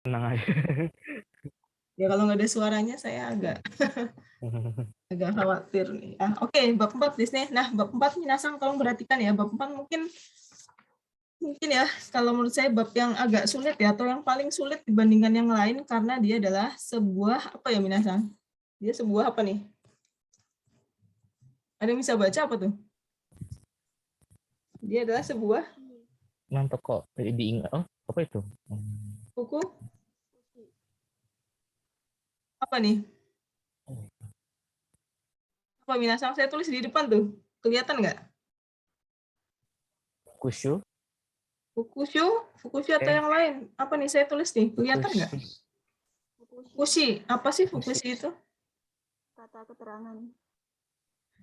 Tenang aja. Ya kalau nggak ada suaranya saya agak khawatir nih. Oke, bab 4 di sini. Nah, bab 4 minasang tolong perhatikan ya. Bab 4 mungkin ya kalau menurut saya bab yang agak sulit ya, atau yang paling sulit dibandingkan yang lain karena dia adalah sebuah apa ya minasang? Dia sebuah apa nih? Ada yang bisa baca apa tuh? Dia adalah sebuah Mantap kok. Diingat. Oh, apa itu? buku apa nih? Apa minasang? Saya tulis di depan tuh. Kelihatan nggak? Kusyu. Fukushu? Fukushu atau yang lain? Apa nih saya tulis nih? Kelihatan nggak? Fukushi. Apa sih fukushi itu? Kata keterangan.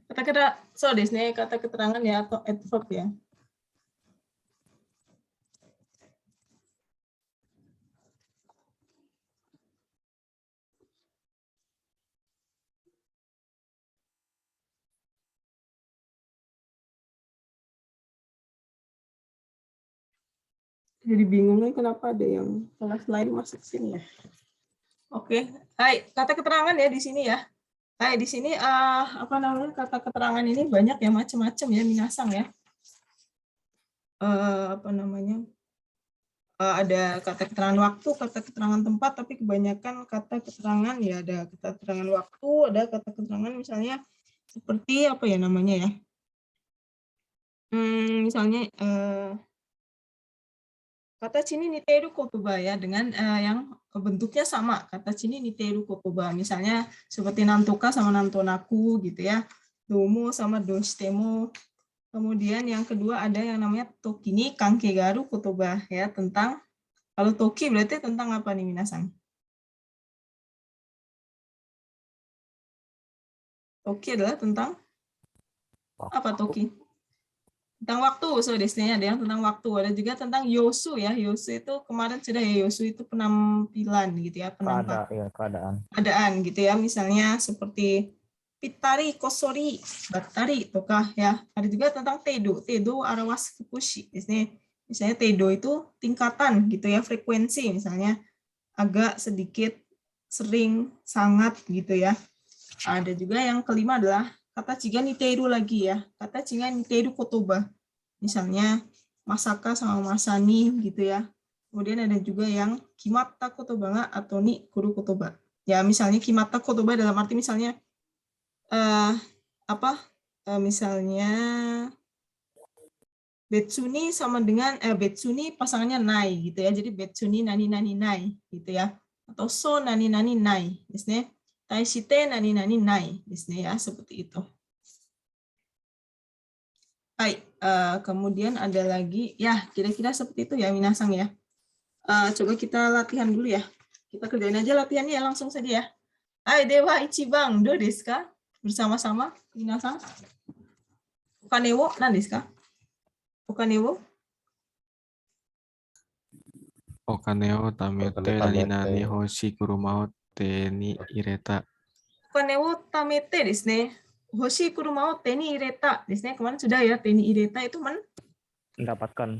Kata-kata, so desne kata keterangan ya atau adverb ya. Jadi bingung nih kenapa ada yang kelas lain masuk sini ya. Oke, hai, kata keterangan ya di sini ya. Hai, di sini apa namanya kata keterangan ini banyak ya macam-macam ya minasang ya. Apa namanya? Ada kata keterangan waktu, kata keterangan tempat, tapi kebanyakan kata keterangan ya ada kata keterangan waktu, ada kata keterangan misalnya seperti apa ya namanya ya. Misalnya kata sini niteru kotoba ya dengan yang bentuknya sama. Kata sini niteru kotoba. Misalnya seperti nantoka sama nantonaku gitu ya. Domo sama doshitemo. Kemudian yang kedua ada yang namanya toki ni kankegaru kotoba ya tentang kalau toki berarti tentang apa nih minasan? Toki adalah tentang apa toki? Tentang waktu, so desanya ada yang tentang waktu, ada juga tentang yosu ya. Yosu itu kemarin sudah ya, yosu itu penampilan gitu ya, keadaan gitu ya. Misalnya seperti pitari, kosori, batari toka ya. Ada juga tentang tedo. Tedo arawas fukushi. Misalnya tedo itu tingkatan gitu ya, frekuensi misalnya agak, sedikit, sering, sangat gitu ya. Ada juga yang kelima adalah kata chiga niteru lagi ya. Kata chiga niteru kotoba. Misalnya masaka sama masani gitu ya. Kemudian ada juga yang kimatta kotoba nga atau ni kuru kotoba. Ya misalnya kimatta kotoba dalam arti misalnya misalnya betsuni sama dengan betsuni pasangannya nai gitu ya. Jadi betsuni nani nani nai gitu ya. Atau so nani nani nai. Misalnya taishite nani nani nai. Misalnya ya seperti itu. Hai, kemudian ada lagi ya kira-kira seperti itu ya minasang ya. Coba kita latihan dulu ya. Kita kerjain aja latihannya langsung saja ya. Hai dewa ichibang do desu ka? Bersama-sama minasang. Okane wo nan desu ka? Okane wo? Okane o tamete nani nani hoshi kuruma o te ni ireta. Okane wo tamete desu ne. Hoshi kuruma o te ni ireta desu ne. Kemarin sudah ya, te ni ireta itu mendapatkan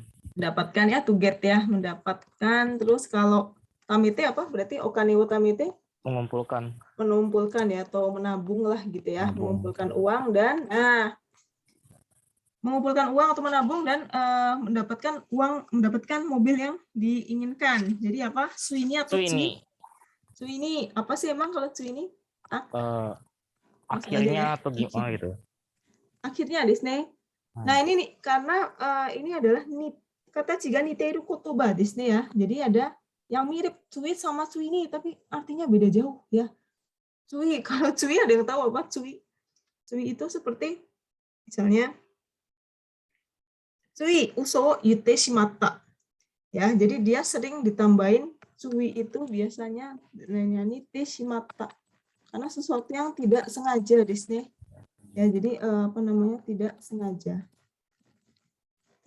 ya, to get ya, mendapatkan. Terus kalau tamete apa? Berarti okane wo tamete mengumpulkan ya, atau menabung lah gitu ya, mengumpulkan uang dan mengumpulkan uang atau menabung dan mendapatkan mobil yang diinginkan. Jadi apa? Suini atau cui? Suini apa sih emang kalau cuini? Akhirnya atau gimana gitu? Akhirnya Disney. Nah ini nih karena ini adalah kata chiga niteiru kotoba Disney ya. Jadi ada yang mirip cui sama suini tapi artinya beda jauh ya. Cui, kalau cui ada yang tahu apa cui? Cui itu seperti misalnya cui uso yute shimatta. Ya, jadi dia sering ditambahin cui itu biasanya nite shimatta. Karena sesuatu yang tidak sengaja Disney. Ya, jadi tidak sengaja.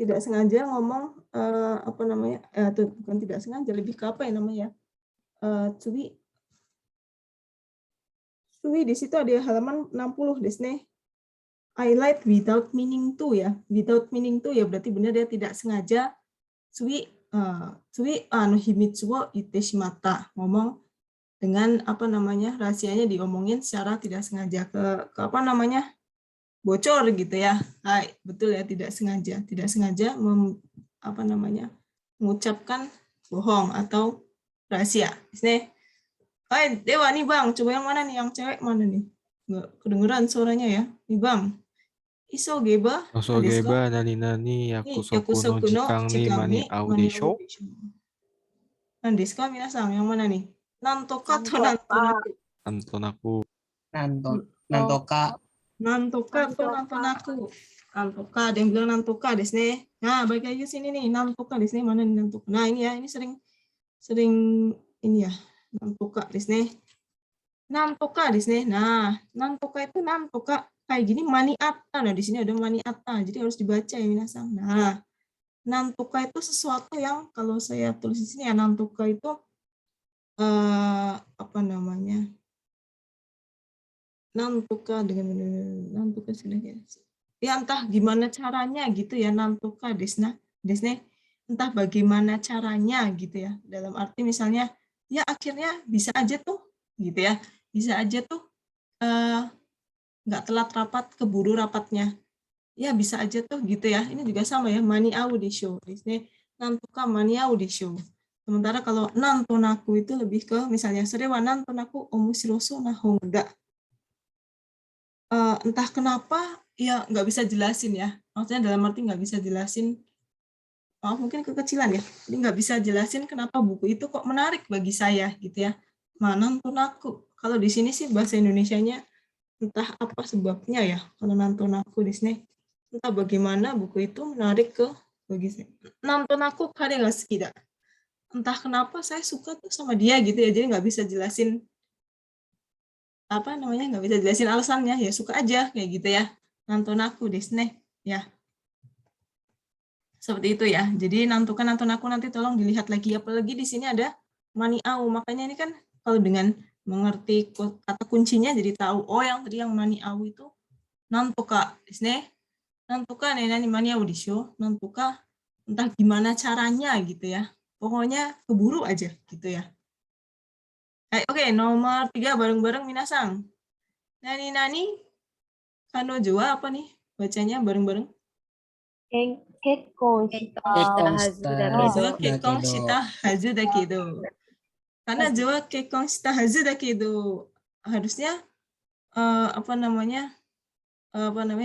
Tidak sengaja ngomong bukan tidak sengaja, lebih ke apa ya namanya? Cui di situ ada halaman 60 Disney. Highlight without meaning to ya. Without meaning to ya berarti benar dia tidak sengaja. Cui Tsui himitsu wo itte shimatta, ngomong dengan apa namanya, rahasianya diomongin secara tidak sengaja, ke apa namanya, bocor gitu ya. Hai, betul ya, tidak sengaja apa namanya, mengucapkan bohong atau rahasia. Disini, hai Dewa nih Bang, coba yang mana nih, yang cewek mana nih? Nggak kedengeran suaranya ya, nih Bang. Isoge ba desu ka? Osogeba nani yakusoku no Yakusoku no jikan ni jikan mani ni au mani desho. desho. Nan desu ka, minasan? Yang mana nih? Nantoka atau Nantoka. nantonaku? Nanto, nantoka. Nantoka atau nantonaku? Nantoka, ada yang bilang nantoka desu ne. Nah, balik lagi ke sini nih, nantoka desu ne, mana nih nantoka? Nah, ini ya, ini sering ini ya, nantoka desu ne. Nantoka desu ne. Nah, nantoka itu nantoka kayak gini mani atta. Nah, di sini ada mani atta, jadi harus dibaca ya minasan. Nah, nantoka itu sesuatu yang kalau saya tulis di sini ya, nantoka itu apa namanya? Nantoka dengan nantoka sebenarnya. Ya entah gimana caranya gitu ya, nantoka desna. Entah bagaimana caranya gitu ya. Dalam arti misalnya ya akhirnya bisa aja tuh gitu ya. Bisa aja tuh nggak telat rapat, keburu rapatnya. Ya bisa aja tuh gitu ya. Ini juga sama ya, mani au desho. Desne nantoka mani au desho. Sementara kalau nantonaku itu lebih ke misalnya serewa nantonaku omoshirosou na honga. Entah kenapa ya nggak bisa jelasin ya. Maksudnya dalam arti nggak bisa jelasin. Mungkin kekecilan ya. Jadi nggak bisa jelasin kenapa buku itu kok menarik bagi saya gitu ya. Nantonaku. Kalau di sini sih bahasa Indonesianya entah apa sebabnya ya. Kalau nantonaku di sini entah bagaimana buku itu menarik bagi saya. Nantonaku kare ga suki da. Entah kenapa saya suka tuh sama dia gitu ya. Jadi nggak bisa jelasin apa namanya, nggak bisa jelasin alasannya, ya suka aja kayak gitu ya. Nantonaku desu ne ya. Seperti itu ya. Jadi nantonaku nanti tolong dilihat lagi, apalagi di sini ada mani au. Makanya ini kan kalau dengan mengerti kata kuncinya jadi tahu, oh yang tadi yang mani au itu nantoka desu ne. Nantoka ne nani mani au desho. Nantoka entah gimana caranya gitu ya. Pokoknya keburu aja gitu ya. Oke, nomor 3 bareng-bareng minasang. Nani kanojo wa apa nih? Bacanya bareng-bareng. Kekkon shita hazu da kedo. Kekkon shita hazu da kedo. Kanojo wa kekkon shita hazu da kedo. Harusnya apa namanya?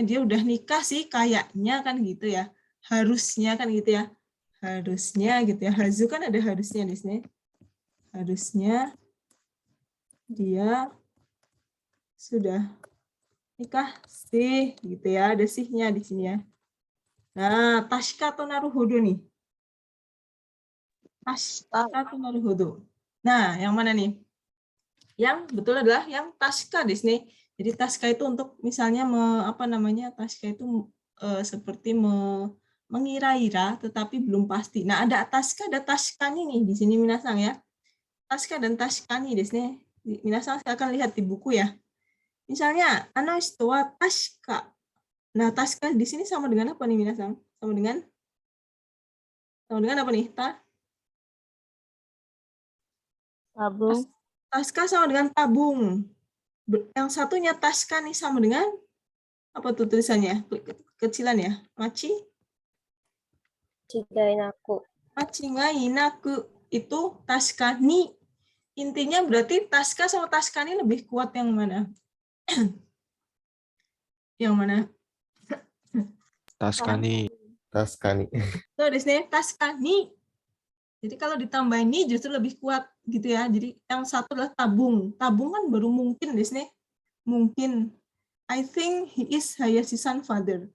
Dia udah nikah sih kayaknya kan gitu ya. Harusnya kan gitu ya. Harusnya gitu ya. Hazu kan ada harusnya di sini. Harusnya dia sudah nikah sih gitu ya, ada sihnya di sini ya. Nah, tashika to naruhodo nih. Tashika to naruhodo. Nah, yang mana nih? Yang betul adalah yang tashika di sini. Jadi tashika itu untuk misalnya tashika itu seperti mengira-ira tetapi belum pasti. Nah, ada tashika, ada tashikani nih di sini minasang ya. Tashika dan tashikani di sini. Minasang akan lihat di buku ya. Misalnya, ano hito wa tashika. Nah, tashika di sini sama dengan apa nih, minasang? Sama dengan apa nih? Tabung. Tashika sama dengan tabung. Yang satunya tashika nih sama dengan apa tuh tulisannya? Kecilan ya. Machi Chigai naku. ga inaku itu tashika ni. Intinya berarti tashika sama tashika ni lebih kuat yang mana? Yang mana? Taskani. Tuh di sini tashika ni. Jadi kalau ditambah ini justru lebih kuat gitu ya. Jadi yang satu adalah tabung. Tabung kan baru mungkin di sini. Mungkin. I think he is Hayashi's father.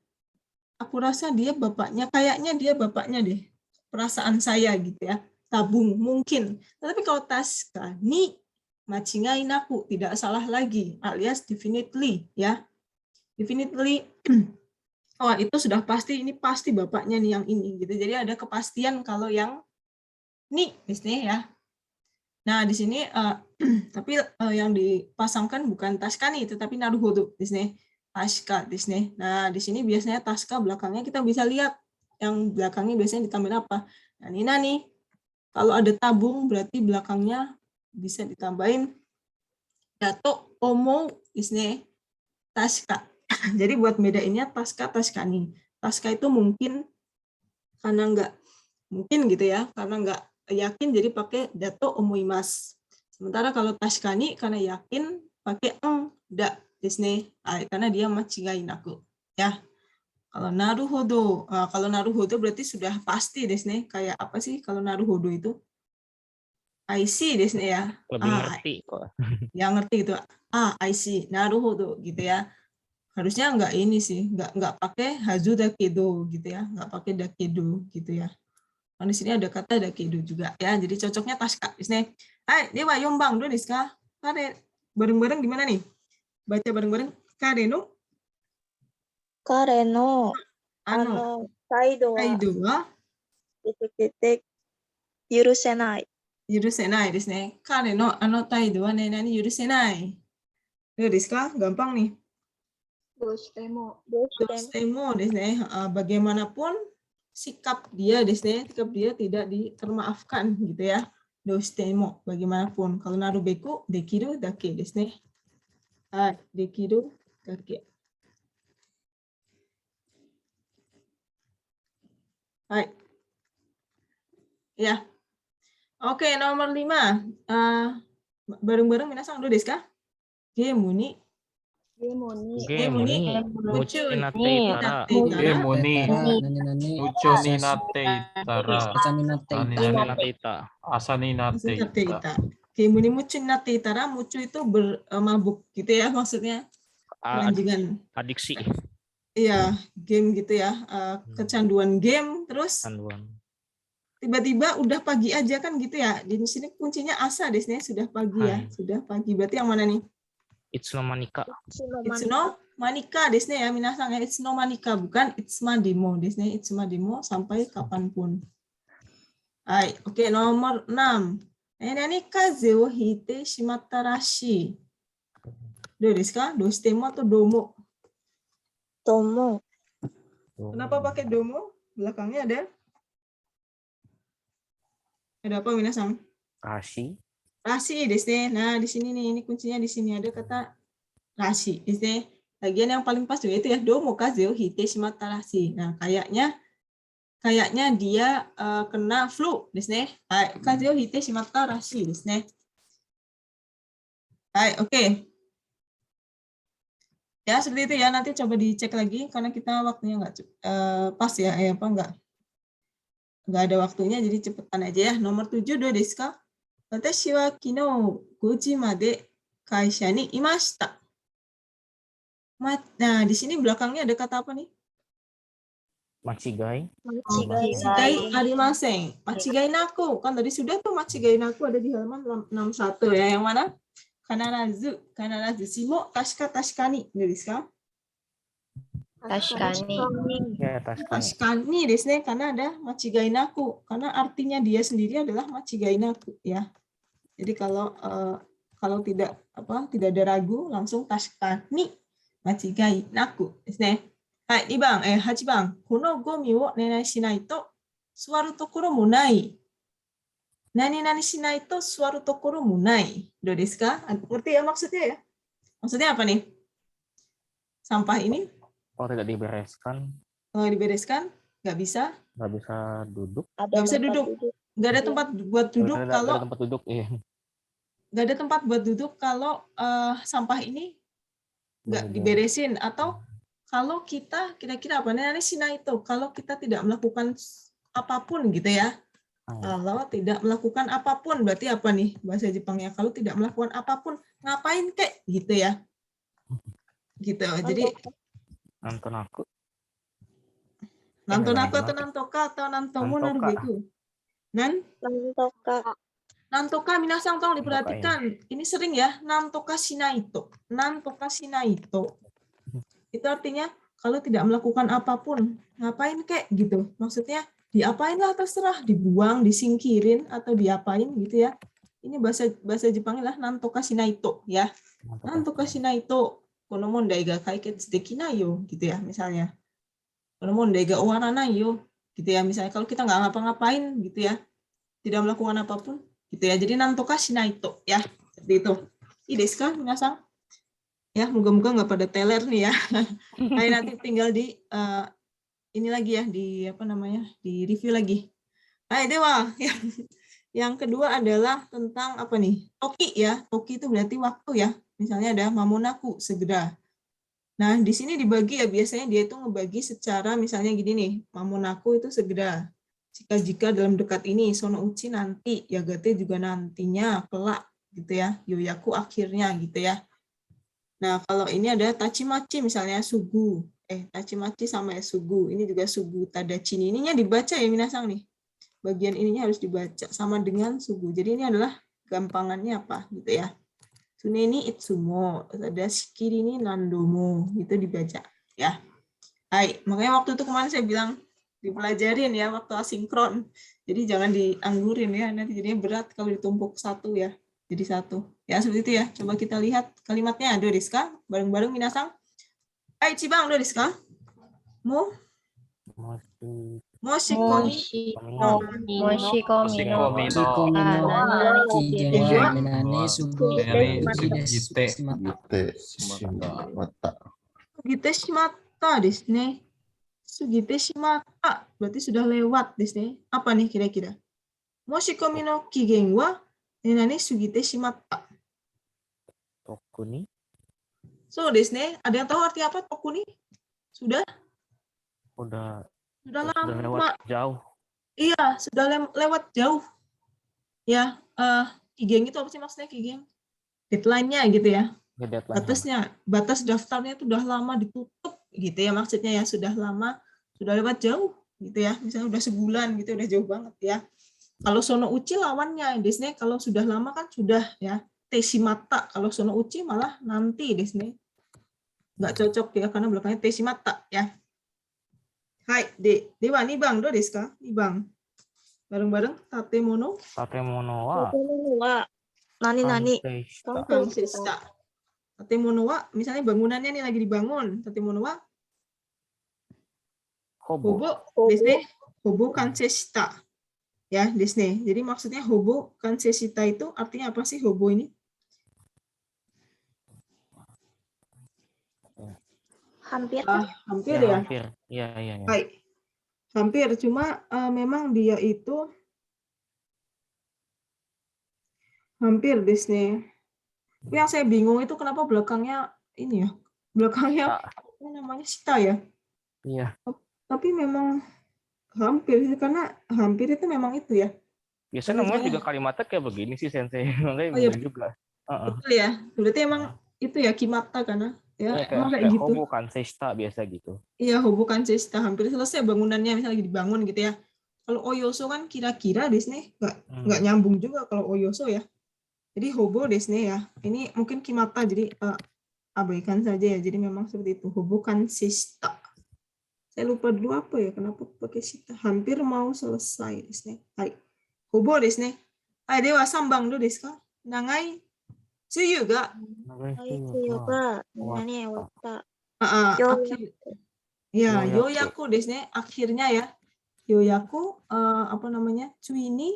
Aku rasa dia bapaknya. Kayaknya dia bapaknya deh. Perasaan saya gitu ya. Tabung mungkin. Tapi kalau tashika ni machigai naku, tidak salah lagi, alias definitely ya. Definitely. Oh, itu sudah pasti, ini pasti bapaknya nih yang ini gitu. Jadi ada kepastian kalau yang ini di sini ya. Nah, di sini tapi yang dipasangkan bukan tashika nih, tetapi naruhodo di sini. Tashika di sini. Nah, di sini biasanya tashika belakangnya kita bisa lihat yang belakangnya biasanya ditambahin apa? Nani. Kalau ada tabung berarti belakangnya bisa ditambahin dato omo isne taska. Jadi buat bedainnya taska taskani. Taska itu mungkin karena nggak mungkin gitu ya, karena nggak yakin jadi pakai dato omoimasu. Sementara kalau taskani karena yakin pakai da desne. Karena dia machigai naku. Ya. Kalau naruhodo berarti sudah pasti desne. Kayak apa sih kalau naruhodo itu? I see desne ya. Lebih ngerti kok. Yang ngerti gitu. I see. Naruhodo gitu ya. Harusnya nggak ini sih, nggak pakai hazu dakedo gitu ya, nggak pakai dakedo gitu ya. Nah, di sini ada kata dakedo juga ya, jadi cocoknya taska. Disini, dewa yombang dulu Niska. Kare bareng-bareng gimana nih? Baca bareng-bareng. Kare no 彼の 態度は kaido wa 決して許せない。 yurusenaiですね。Kare no taido wa nani yurusenai. Niska, gampang nih. どうしても Dosemo desne, bagaimanapun sikap dia desne, sikap dia tidak termaafkan gitu ya. Dosemo bagaimanapun. Kalau narubeku dekiru dake desne. Dekiru dake. Hai. Ya. Oke, nomor 5. Bareng-bareng minasan dulu desu ka? Gemu ni ゲームに Game ni mucu muchinate ni itara. Gemo ni nani mucho ni nate itara Asa ni nate Ani ita. nani Muchinate ita. asa ni nate nate ita. ita. Gemu ni mucu nate itara, mucu itu bermabuk gitu ya maksudnya. Kelanjungan. Adiksi. Iya, game gitu ya, kecanduan game, terus Kanduan. tiba-tiba udah pagi aja kan gitu ya. Di sini kuncinya asa desnya sudah pagi ya, Hai. sudah pagi. Berarti yang mana nih? Itsuno manika. Itsuno manika desnya ya, minasang ya. Itsuno manika bukan itsuma demo desnya. Itsuma demo sampai kapanpun. Hai, oke nomor 6. Nani kaze wo hite shimatta rashi. Do desu ka? Doshitemo atau domo? と思う。 Kenapa pakai domo? Belakangnya ada apa minasang? Rashi. Rasi desne. Nah, di sini nih, ini kuncinya di sini ada kata rasi desne. Bagian yang paling pas juga itu ya, domo kazeo hite shimatta rasi. Nah, kayaknya dia kena flu desne. Hai, kazeo hite shimatta rasi desne. Hai, oke. Ya, seperti itu ya. Nanti coba dicek lagi karena kita waktunya nggak pas ya, nggak ada waktunya, jadi cepetan aja ya. Nomor 7 do desu ka? Watashi wa kino 5 時まで会社にいました. Nah, di sini belakangnya ada kata apa nih? Machigai. Machigai arimasen. Machigai naku. Kan tadi sudah tuh machigai naku ada di halaman 61 ya. Yang mana? Kanarazu shimo tashika tashikani. Desu ka? 確かに。 Ya, taskani. Tashikani desu ne, karena ada machigai naku. Karena artinya dia sendiri adalah machigai naku ya. Jadi kalau tidak ada ragu langsung tashikani machigai naku desu ne. Hai, 2番、8番。このゴミを何々しないと座るところもない。何々しないと座るところもない。どうですか? Ngerti ya maksudnya ya? Maksudnya apa nih? Sampah ini Oh, tidak dibereskan. kalau dibereskan nggak bisa Duduk. nggak bisa duduk, nggak ada tempat buat duduk Nggak ada kalau tempat duduk. Iya. nggak ada tempat buat duduk kalau sampah ini nggak diberesin, atau kalau kita kira-kira apa nih Sina itu, kalau kita tidak melakukan apapun gitu ya. Kalau tidak melakukan apapun berarti apa nih bahasa Jepangnya? Kalau tidak melakukan apapun ngapain kek gitu ya, gitu. Jadi Nonton aku. Nanto atau nantoka atau nantomo narubeku. Nantoka minasang tolong diperhatikan. Ini sering ya, nantoka shinaito. Nantoka shinaito. Itu artinya kalau tidak melakukan apapun, ngapain kek gitu. Maksudnya diapain lah terserah, dibuang, disingkirin atau diapain gitu ya. Ini bahasa Jepangnya lah nantoka shinaito ya. Nantoka shinaito. Kono mondai ga kaiketsu dekinai yo gitu ya misalnya. Kono mondai ga owaranai yo gitu ya. Misalnya kalau kita nggak ngapa-ngapain gitu ya, tidak melakukan apapun gitu ya. Jadi nantoka shinaito ya, seperti itu. Ii desu ka, minasan? Ya, moga-moga nggak pada teler nih ya. Nah, nanti tinggal di ini lagi ya, di apa namanya, di review lagi. Nah, dewa yang kedua adalah tentang apa nih? Toki ya. Toki itu berarti waktu ya. Misalnya ada mamonaku, segera. Nah, di sini dibagi ya, biasanya dia itu ngebagi secara misalnya gini nih, mamonaku itu segera. Jika dalam dekat ini, sono uchi nanti, yagate juga nantinya, kelak gitu ya. Yoyaku akhirnya gitu ya. Nah, kalau ini ada tachimachi misalnya sugu. Tachimachi sama ya sugu. Ini juga sugu tadachi. Ininya dibaca ya minasang nih. Bagian ininya harus dibaca sama dengan sugu. Jadi ini adalah gampangannya apa gitu ya. Sune ni itsumo, ada shikiri ni nandomo, itu dibaca ya. Hai, makanya waktu itu kemarin saya bilang dipelajarin ya waktu asinkron. Jadi jangan dianggurin ya, nanti jadinya berat kalau ditumpuk satu ya. Jadi satu. Ya seperti itu ya. Coba kita lihat kalimatnya. Do desu ka? Bareng-bareng minasang. Hai, Cibang, do desu ka? Moshikomi Moshikomi no Kigen wa menane sugo Nani uchi desu. sugite. sugite shimatta desu ne. Sugite shimatta berarti sudah lewat desu ne. Apa nih kira-kira? Moshikomi no kigen wa nani sugite shimatta. Toku ni. So desu ne. Ada yang tahu arti apa toku ni? Sudah Udah lama. lewat jauh. Iya, sudah lewat jauh. Ya, kigeng itu apa sih maksudnya kigeng? Deadline-nya gitu ya. Deadline. Batas daftarnya itu udah lama ditutup gitu ya maksudnya ya, sudah lama, sudah lewat jauh gitu ya. Misalnya udah sebulan gitu, udah jauh banget ya. Kalau sono uchi lawannya, desne kalau sudah lama kan sudah ya. Teshimata, kalau sono uchi malah nanti desne. Nggak cocok ya karena belakangnya teshimata ya. Hai, dewa nih Bang, do desu ka? Nih Bang. Bareng-bareng tatemono Tatemono wa Nani. kanseshita. Tatemono wa misalnya bangunannya nih lagi dibangun. Tatemono wa hobo. hobo kanseshita. Ya, desu. Jadi maksudnya hobo kanseshita itu artinya apa sih hobo ini? Hampir. Hampir Ya, ya. hampir. Iya. Baik. Hampir, cuma memang dia itu hampir Disney. Yang saya bingung itu kenapa belakangnya ini ya. Belakangnya apa namanya Sita ya. Iya. Tapi memang hampir sih, karena hampir itu memang itu ya. Biasanya namanya juga kalimatnya kayak begini sih Sensei. Makanya iya. bingung juga. Betul ya. Berarti emang itu ya kimata karena ya emang kayak gitu. Hobo kanseshita biasa gitu. Iya, hobo kanseshita, hampir selesai bangunannya misalnya lagi dibangun gitu ya. Kalau oyoso kan kira-kira Disney nggak nyambung juga kalau oyoso ya. Jadi hobo Disney ya. Ini mungkin kimata jadi abaikan saja ya. Jadi memang seperti itu. Hobo kanseshita. Saya lupa dulu apa ya. Kenapa pakai shita? Hampir mau selesai Disney. Hai. Hobo Disney. Hai dewa sambang do desu ka? Nangai tsuyu ga. Nani wata. Ya, yoyaku Disney akhirnya ya. Yoyaku apa namanya? Tsuini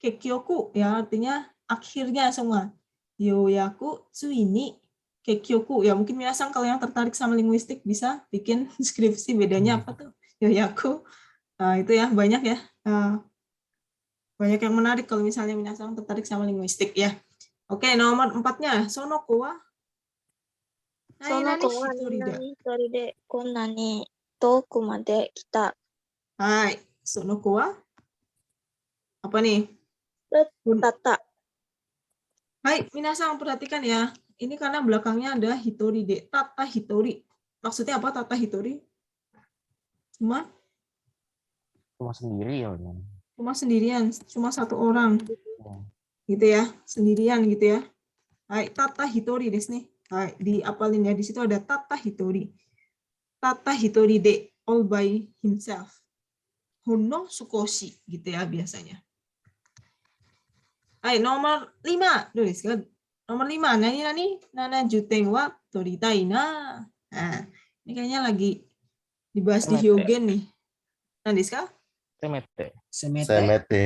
kekyoku ya, artinya akhirnya semua. Yoyaku tsuini kekyoku. Ya mungkin minasang kalau yang tertarik sama linguistik bisa bikin skripsi bedanya apa tuh? Yoyaku. Itu ya banyak ya. Banyak yang menarik kalau misalnya minasang tertarik sama linguistik ya. Oke, nomor 4-nya sonoko wa Sonoko wa nani hitori de konnani toku made kita. Hai, sonoko wa apa nih? Tata. Hai, minasang perhatikan ya. Ini karena belakangnya ada hitori de, tata hitori. Maksudnya apa tata hitori? Cuma sendiri ya. Cuma sendirian, cuma satu orang. Gitu ya, sendirian gitu ya. Hai, tata hitori desu ne. Hai, diapalin ya, di situ ada tata hitori. Tata hitori de, all by himself. Hono sukoshi gitu ya biasanya. Hai, nomor 5. Nomor 5, nani nana juteng wa toritai na. Nah, ini kayaknya lagi dibahas di Hyogen nih. Nanti kah? Semete. semete, Semete.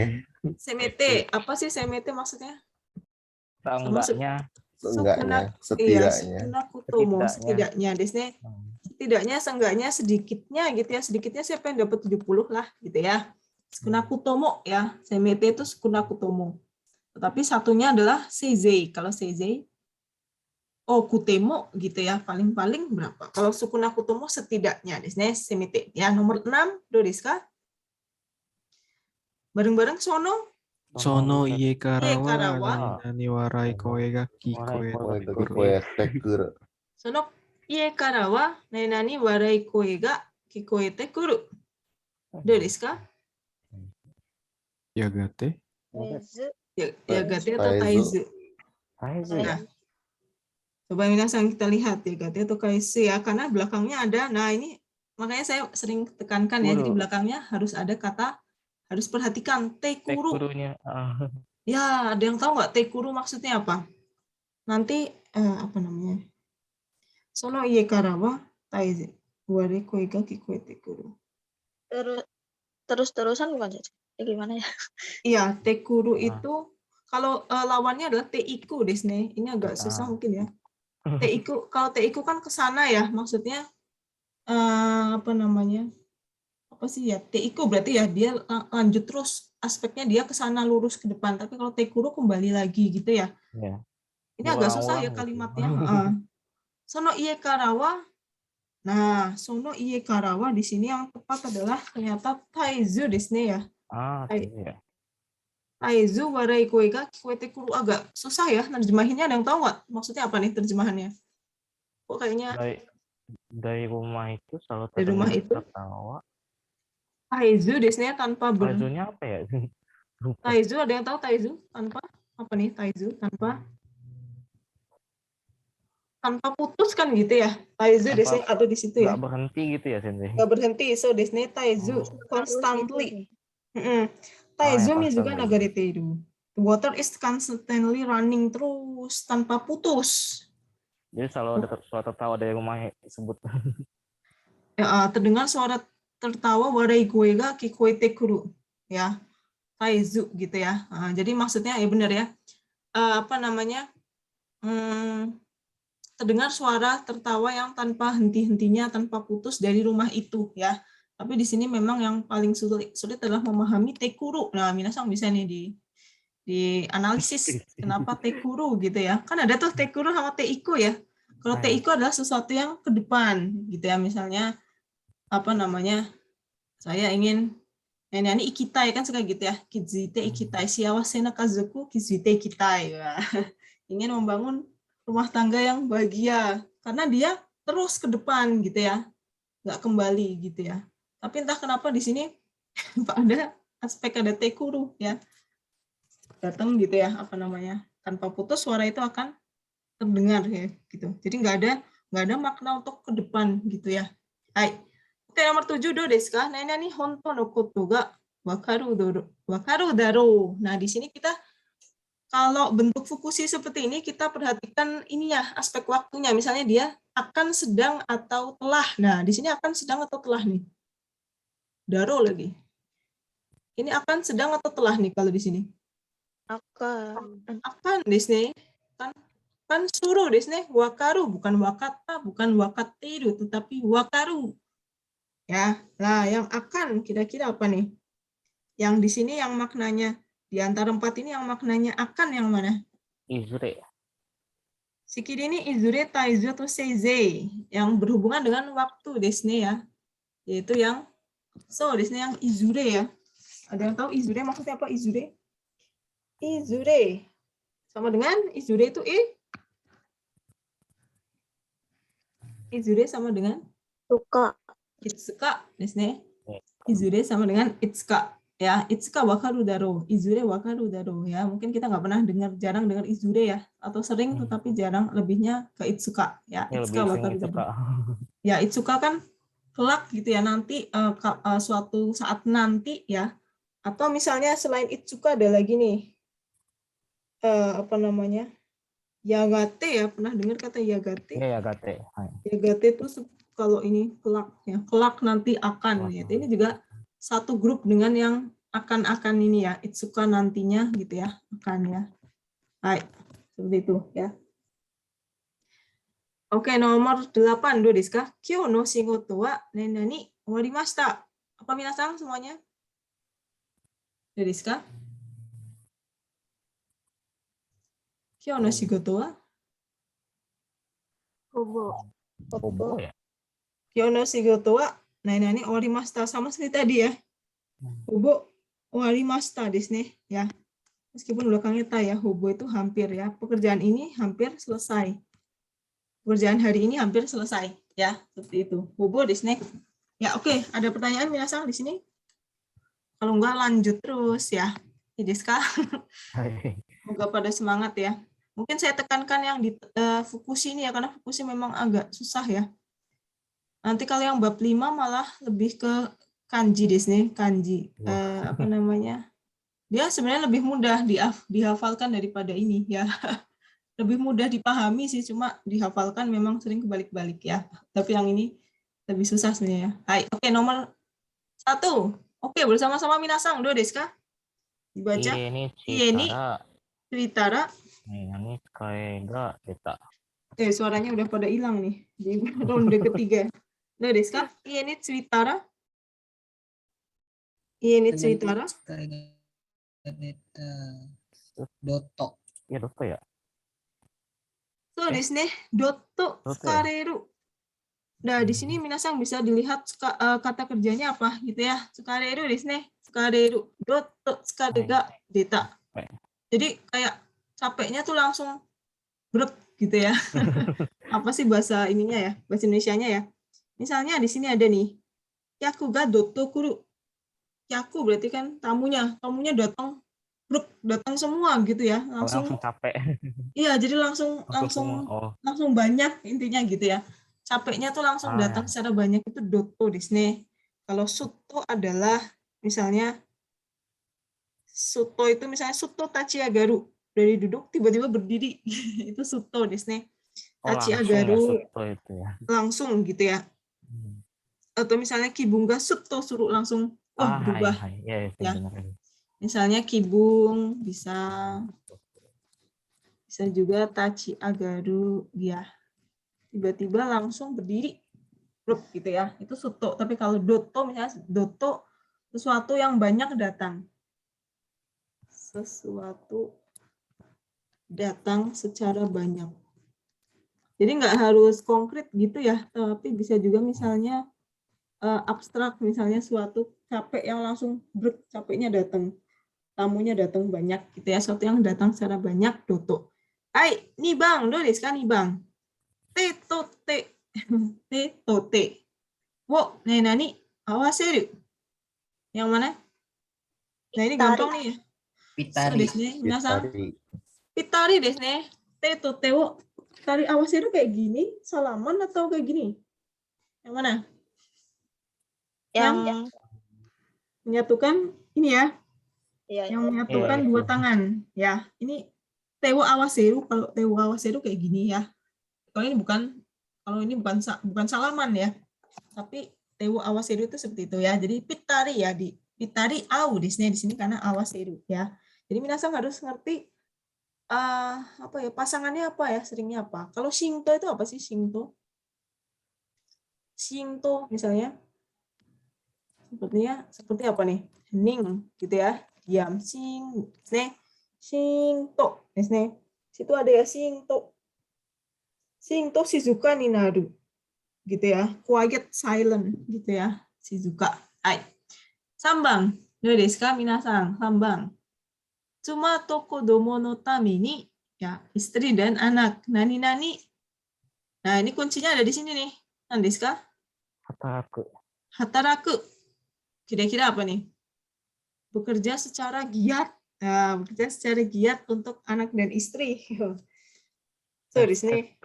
Semete, apa sih semete maksudnya? Enggaknya. Seenggaknya, Iya, setidaknya. sukuna kutomo, Setidaknya. setidaknya. Desne, setidaknya, seenggaknya, sedikitnya gitu ya. Sedikitnya siapa yang dapat 70 lah gitu ya. Sukuna kutomo ya. Semete itu sukuna kutomo. Tetapi satunya adalah seizei. Kalau seizei, kutemo gitu ya. Paling-paling berapa? Kalau sukuna kutomo setidaknya. Desne, semete. Ya, nomor 6. Do desu ka? Bareng-bareng sono. Sono ie kara kara wa wa. nani warai koe ga kikoe Koe te gaki kuru. koe tekuru. その家からは何々笑い声が聞こえてくる。どうですか？ Yagate. Rezu. Ya gate atau Taizu. taizu. Taizu. Nah, coba minasan kita lihat ya gate atau kaisu ya, karena belakangnya ada. Nah ini makanya saya sering tekankan ya, jadi belakangnya harus ada kata, harus perhatikan tekuru. Tekurunya. Ya, ada yang tahu nggak tekuru maksudnya apa? Nanti apa namanya? Sono ie kara wa taizu. Ware koi ga kikoete kuru. Terus-terusan bukan Caca? Gimana ya? Iya, tekuru Ah. itu kalau lawannya adalah teiku desne. Ini agak susah mungkin ya. Teiku, kalau teiku kan ke sana ya, maksudnya apa namanya? Apa sih ya? Teiku berarti ya dia lanjut terus, aspeknya dia ke sana lurus ke depan. Tapi kalau tekuru kembali lagi gitu ya. Ya. Ini agak susah ya Berulang-ulang gitu. kalimatnya. Sono ie karawa. Nah, sono ie karawa di sini yang tepat adalah ternyata taizu desne ya. Iya. Taizu warai koe ga kikoete kuru. Agak susah ya nerjemahinnya. Ada yang tahu nggak maksudnya apa nih terjemahannya? Kok kayaknya Dari rumah itu selalu Dari rumah terdengar itu? tertawa. taizu desnya tanpa Taizunya apa ya? Lupa. Taizu, ada yang tahu taizu tanpa apa nih? Taizu tanpa putus kan gitu ya. Taizu Tanpa- desnya ada di situ ya. Nggak berhenti gitu ya, Sensei? Nggak berhenti. So desnya taizu constantly. Taizu ya, means juga constantly. nagareteiru. The water is constantly running terus tanpa putus. Jadi selalu ada suara tertawa dari rumah tersebut. Ya, terdengar suara tertawa warai koe ga kikoete kuru. Ya. Taizu gitu ya. Jadi maksudnya ya benar ya. Apa namanya? Terdengar suara tertawa yang tanpa henti-hentinya, tanpa putus dari rumah itu ya. Tapi di sini memang yang paling sulit adalah memahami tekuru. Nah, minasang bisa nih di analisis kenapa tekuru gitu ya. Kan ada tuh tekuru sama teiko ya. Kalau teiko adalah sesuatu yang ke depan gitu ya. Misalnya apa namanya? Saya ingin ini ikitai kan suka gitu ya. Kizuite ikitai, siawase na kazuku kizuite ikitai. Ingin membangun rumah tangga yang bahagia karena dia terus ke depan gitu ya. Nggak kembali gitu ya. Tapi entah kenapa di sini ada aspek ada tekuru ya. Datang gitu ya, apa namanya? Tanpa putus suara itu akan terdengar ya gitu. Jadi nggak ada makna untuk ke depan gitu ya. Hai. Oke, nomor 7 do desu ka? Nah, ini honto no koto ga wakaru daro. Nah, di sini kita kalau bentuk fukusi seperti ini kita perhatikan ini ya aspek waktunya. Misalnya dia akan, sedang, atau telah. Nah, di sini akan, sedang, atau telah nih. Daro lagi. Ini akan, sedang, atau telah nih kalau di sini. Akan di sini kan suruh di sini wakaru, bukan wakata, bukan wakatiru, tetapi wakaru. Ya, nah yang akan kira-kira apa nih? Yang di sini yang maknanya di antara 4 ini yang maknanya akan yang mana? Izure. Shikiri ini izure, taizu, atau seizei yang berhubungan dengan waktu di sini ya. Yaitu yang di sini yang izure ya. Ada yang tahu izure maksudnya apa izure? Izure sama dengan izure itu izure sama dengan Suka. itsuka desu ne. Izure sama dengan itsuka. Ya, itsuka wakaru daro, izure wakaru daro ya. Mungkin kita nggak pernah jarang dengar izure ya, atau sering tetapi jarang, lebihnya ke itsuka ya. Itsuka wakaru daro. Ya, itsuka kan kelak gitu ya, nanti suatu saat nanti ya. Atau misalnya selain itsuka ada lagi nih. Apa namanya? Yagate ya, pernah dengar kata yagate? Iya, yagate. Yagate itu kalau ini kelak ya, kelak nanti akan ya. Ini juga satu grup dengan yang akan ini ya, itsuka nantinya gitu ya, akan ya. Hai, seperti itu ya. Oke, nomor 8 どうですか? Kyou no shigoto wa nani owarimashita. Apa minasan semuanya? どうですか? Kyou no shigoto wa? Hobo. Bobo ya. Kyou no shigoto wa nani owarimashita. Sama seperti tadi ya. Hobo owarimashita desu ne. Ya. Meskipun belakangnya ta ya, hobo itu hampir ya. Pekerjaan ini hampir selesai. Pekerjaan hari ini hampir selesai ya, seperti itu. Hobo desu ne. Ya, oke. Ada pertanyaan minasan di sini? Kalau enggak lanjut terus ya. Iya desu ka? Semoga pada semangat ya. Mungkin saya tekankan yang di Fukushi ini ya, karena Fukushi memang agak susah ya. Nanti kalau yang bab 5 malah lebih ke kanji desu ne, kanji. Apa namanya? Dia sebenarnya lebih mudah dihafalkan daripada ini ya. Lebih mudah dipahami sih, cuma dihafalkan memang sering kebalik-balik ya. Tapi yang ini lebih susah sebenarnya. Hai, oke, nomor 1. Oke, bersama-sama minasang, do desu ka? Dibaca. Ini Iya, ini Chitara. Twitter. Ini kae ga deta. Suaranya udah pada hilang nih. Di ronde ketiga. Do desu ka? Iya, ini Twitter. Iya, ini Twitter. Doto. Ya, Doto ya. So desu ne, dotto tsukareru. Nah, di sini minasang bisa dilihat kata kerjanya apa gitu ya. Tsukareru desu ne, tsukareru. Dotto tsukareru ga deta. Jadi kayak capeknya tuh langsung brek gitu ya. Apa sih bahasa ininya ya? Bahasa Indonesianya ya. Misalnya di sini ada nih. Yaku ga dotto kuru. Yaku berarti kan tamunya datang bruk, datang semua gitu ya, langsung capek. Iya, jadi langsung banyak intinya gitu ya. Capeknya tuh langsung datang secara banyak, itu dotto desu ne. Kalau sutto adalah misalnya sutto itu misalnya sutto tachiagaru, dari duduk tiba-tiba berdiri. Itu sutto desu ne. Tachiagaru langsung gitu ya. Atau misalnya kibunga sutto suruh langsung berubah. Ya. Misalnya kibung bisa juga tachiagaru ya. Tiba-tiba langsung berdiri gitu ya. Itu sutto. Tapi kalau dotto misalnya dotto sesuatu yang banyak datang. Sesuatu datang secara banyak. Jadi nggak harus konkret gitu ya, tapi bisa juga misalnya abstrak, misalnya suatu capek yang langsung capeknya datang. Tamunya datang banyak gitu ya, sesuatu yang datang secara banyak, dotto. Hai, nih bang, do desu ka nih bang? Te tote. Wo, nani awaseru. Yang mana? Nah, ini gampang nih ya. Pitari. Pitari desu ne. Te tote wo. Tari awaseru kayak gini, salaman atau kayak gini? Yang mana? Yang menyatukan ini ya. Yang menyatukan dua tangan ya. Ini tewo awaseru. Kalau tewo awaseru kayak gini ya. Kalau ini bukan salaman ya. Tapi tewo awaseru itu seperti itu ya. Jadi pitari ya, di pitari au di sini karena awaseru ya. Jadi minasang harus ngerti apa ya, pasangannya apa ya, seringnya apa. Kalau shinto itu apa sih shinto? Shinto misalnya seperti apa nih? Hening gitu ya. Diam, shinto desu ne. Situ ada ya shinto. Shinto shizuka ni naru. Gitu ya. Quiet, silent gitu ya. Shizuka. Hai. Sambang. Do desu ka minasang? Sambang. Tsuma to kodomo no tame ni, ya, istri dan anak. Nani. Nah, ini kuncinya ada di sini nih. Nan desu ka? Hataraku. Kira-kira apa nih? Bekerja secara giat. Nah, bekerja secara giat untuk anak dan istri. So, di sini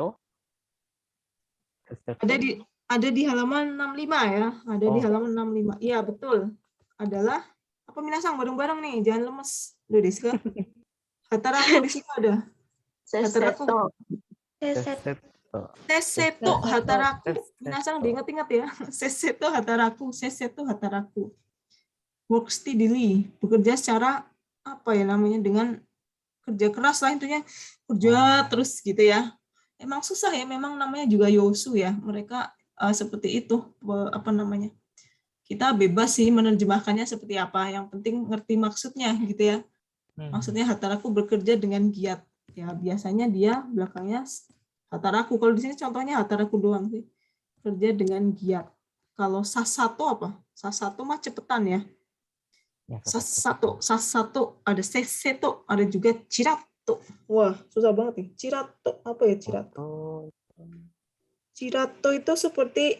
ada di halaman 65 ya. Ada di halaman 65. Iya, betul. Adalah apa minasang bareng-bareng nih, jangan lemes. Loh, desu ka? Hataraku di situ ada. Hataraku. Seseto hataraku. Minasang diingat-ingat ya. Seseto hataraku. work steadily, bekerja secara apa ya namanya, dengan kerja keras lah intinya, kerja terus gitu ya. Emang susah ya, memang namanya juga yosu ya, mereka seperti itu, apa namanya, kita bebas sih menerjemahkannya seperti apa, yang penting ngerti maksudnya gitu ya. Maksudnya hataraku bekerja dengan giat ya, biasanya dia belakangnya hataraku. Kalau di sini contohnya hataraku doang sih, kerja dengan giat. Kalau sasato apa? Sasato mah cepetan ya. Sasato ada seseto, ada juga cirato. Wah, susah banget nih. Cirato, apa ya cirato? Cirato itu seperti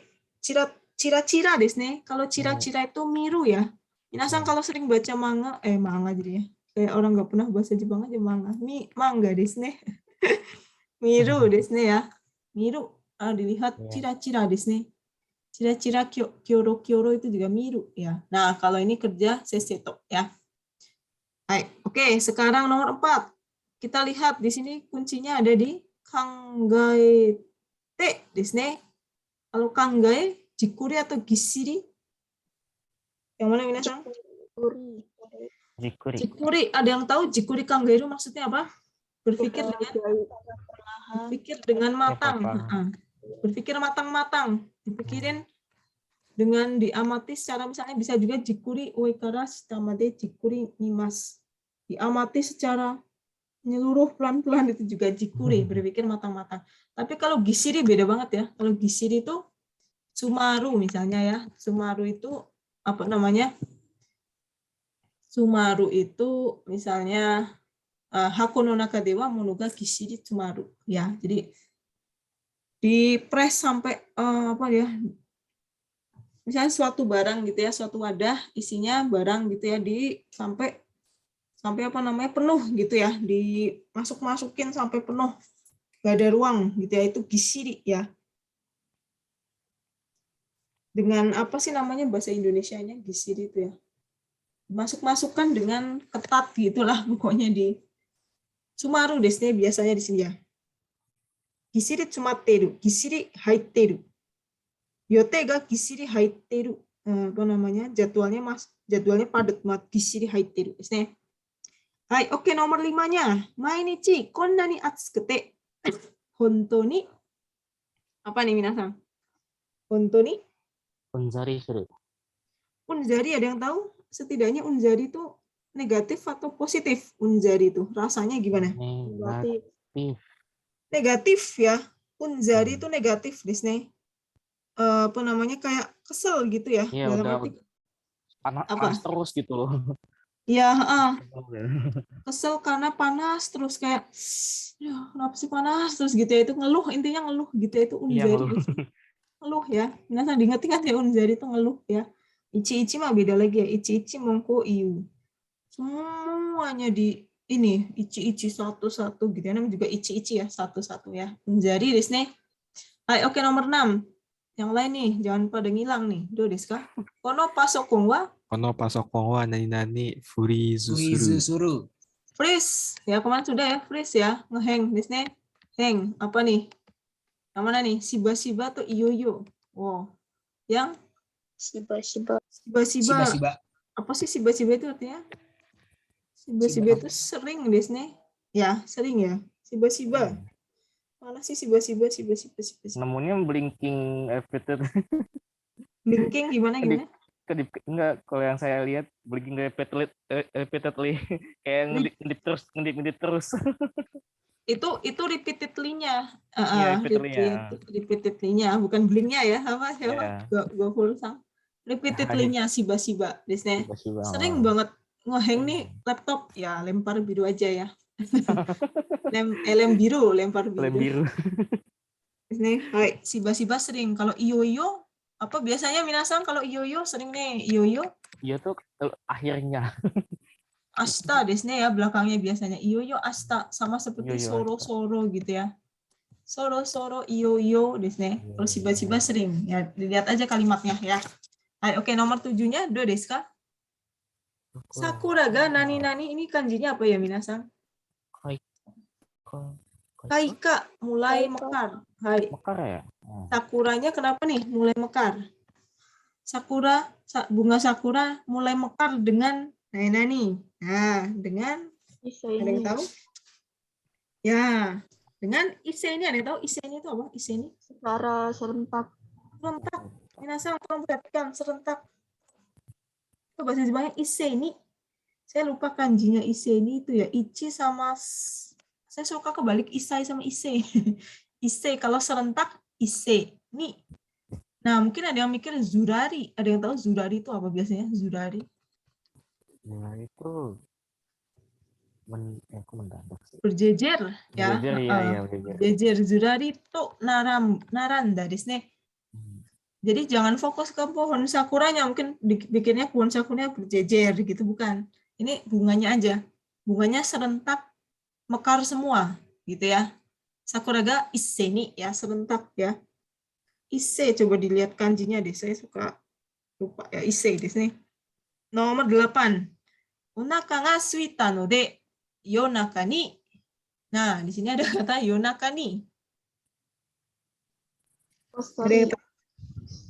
cira-cira desu. Kalau cira-cira itu miru ya. Minasan kalau sering baca manga jadi ya. Kayak orang nggak pernah bahasa Jepang aja manga. Manga desu. Miru desu ya. Miru, dilihat cira-cira desu. Cira-cira kyoro itu juga miru ya. Nah, kalau ini kerja seseto ya. Baik, oke, sekarang nomor 4. Kita lihat di sini kuncinya ada di kangaete desu. Kalau kangae, jikuri atau gisiri? Yang mana minasan? Jikuri. Ada yang tahu jikuri kangae itu maksudnya apa? Berpikir dengan matang. Berpikir matang-matang, dipikirin dengan diamati secara, misalnya bisa juga jikuri uekara shitamade jikuri mimas, diamati secara menyeluruh pelan-pelan, itu juga jikuri, berpikir matang-matang. Tapi kalau gisiri beda banget ya. Kalau gisiri itu sumaru misalnya ya, sumaru itu apa namanya? Sumaru itu misalnya hako no naka de wa mono ga gisiri sumaru ya. Jadi dipres sampai apa ya, misalnya suatu barang gitu ya, suatu wadah isinya barang gitu ya, di sampai apa namanya, penuh gitu ya, dimasukin sampai penuh, nggak ada ruang gitu ya, itu gisiri ya. Dengan apa sih namanya bahasa Indonesianya gisiri itu ya, masukkan dengan ketat gitulah pokoknya. Di sumaru desu biasanya di sini ya. Gisiri tsumatteru, gisiri haitteru. Yote ga gisiri haitteru. Apa namanya? Jadwalnya padat banget, gisiri haitteru desu ne. Hai, oke, nomor 5-nya. Mainichi konna ni atsuku te hontou ni apa nih minasan? Hontou ni Unzari suru. unzari, ada yang tahu? Setidaknya unzari itu negatif atau positif? Unzari itu rasanya gimana? Negatif ya. Unzari itu negatif desu. Apa namanya, kayak kesel gitu ya. Iya, dalam udah arti panas terus gitu loh. ya, kesel karena panas terus, kayak ya kenapa sih panas terus gitu ya, itu ngeluh, intinya ngeluh gitu ya, itu unzari. Ngeluh ya. Nah, diingat-ingat ya, unzari itu ngeluh ya. Ichi-ichi mah beda lagi ya. Ichi-ichi mongko iu. Semuanya di ini ichi-ichi satu-satu gitu ya. Namanya juga ichi-ichi ya, satu-satu ya. Unzari desu ne. Hai, oke, nomor 6. Yang lain nih, jangan pada ngilang nih. Do desu ka? Kono pasokon wa nani furizu Furizu suru. suru. freeze. Ya, kemarin sudah ya, freeze ya. Ngehang desu ne. Hang, apa nih? Yang mana nih? Shiba-shiba atau iyo-iyo? Wow. Yang Shiba-shiba. Siba-siba. apa sih shiba-shiba itu artinya? Shiba-shiba itu sering desu ne. Ya, sering ya. Shiba-shiba. Mana sih shiba-shiba? Nemunya blinking repeated. Blinking gimana? Enggak, kalau yang saya lihat blinking repeatedly kayak ngedip terus. Itu repeatedly-nya. Iya, Repeatedly-nya, bukan blinknya ya. Apa? Iya. Go full sang. Repeatedly-nya shiba-shiba desu ne. Sering banget ngehang nih laptop, ya lempar biru aja ya. Lem biru. Nih, hai, shiba-shiba sering. Kalau iyo-iyo, apa biasanya minasan kalau iyo-iyo sering nih, iyo-iyo Iya tuh akhirnya. asta desu ne ya, belakangnya biasanya iyo-iyo asta, sama seperti Iyo-iyo soro-soro gitu ya. Soro-soro iyo-iyo desu ne. Kalau shiba-shiba sering. Ya, dilihat aja kalimatnya ya. Hai, oke, nomor 7-nya do desu ka? Sakura ga nani-nani, ini kanjinya apa ya minasan? Kaika, mulai mekar. Hai. Mekar ya? Sakuranya kenapa nih mulai mekar? bunga sakura mulai mekar dengan nani. Nah, dengan Bisa ada yang ini. tahu? Ya, dengan ise ini ada yang tahu ise ini itu apa? Ise ini Secara serentak. serentak. Minasan tolong perhatikan serentak. Itu bahasa Jepangnya ise ini. Saya lupa kanjinya ise ini itu ya ichi sama saya suka kebalik isai sama ise. Ise kalau serentak ise. Nih. Nah, mungkin ada yang mikir zurari. Ada yang tahu zurari itu apa biasanya? Zurari. Nah, itu aku mendadak sih. Berjejer ya. Berjejer, iya, iya, berjejer. Berjejer zurari to naranda desu ne. Jadi jangan fokus ke pohon sakuranya, mungkin bikinnya pohon sakuranya berjejer gitu, bukan. Ini bunganya aja. Bunganya serentak mekar semua gitu ya. Sakura ga isse ni ya, serentak ya. Isse coba dilihat kanjinya deh, saya suka lupa ya isse di sini. Nomor 8. Onaka ga suita no de yonaka ni. Nah, di sini ada kata yonaka ni. Oh, Ada sorry. yang tahu?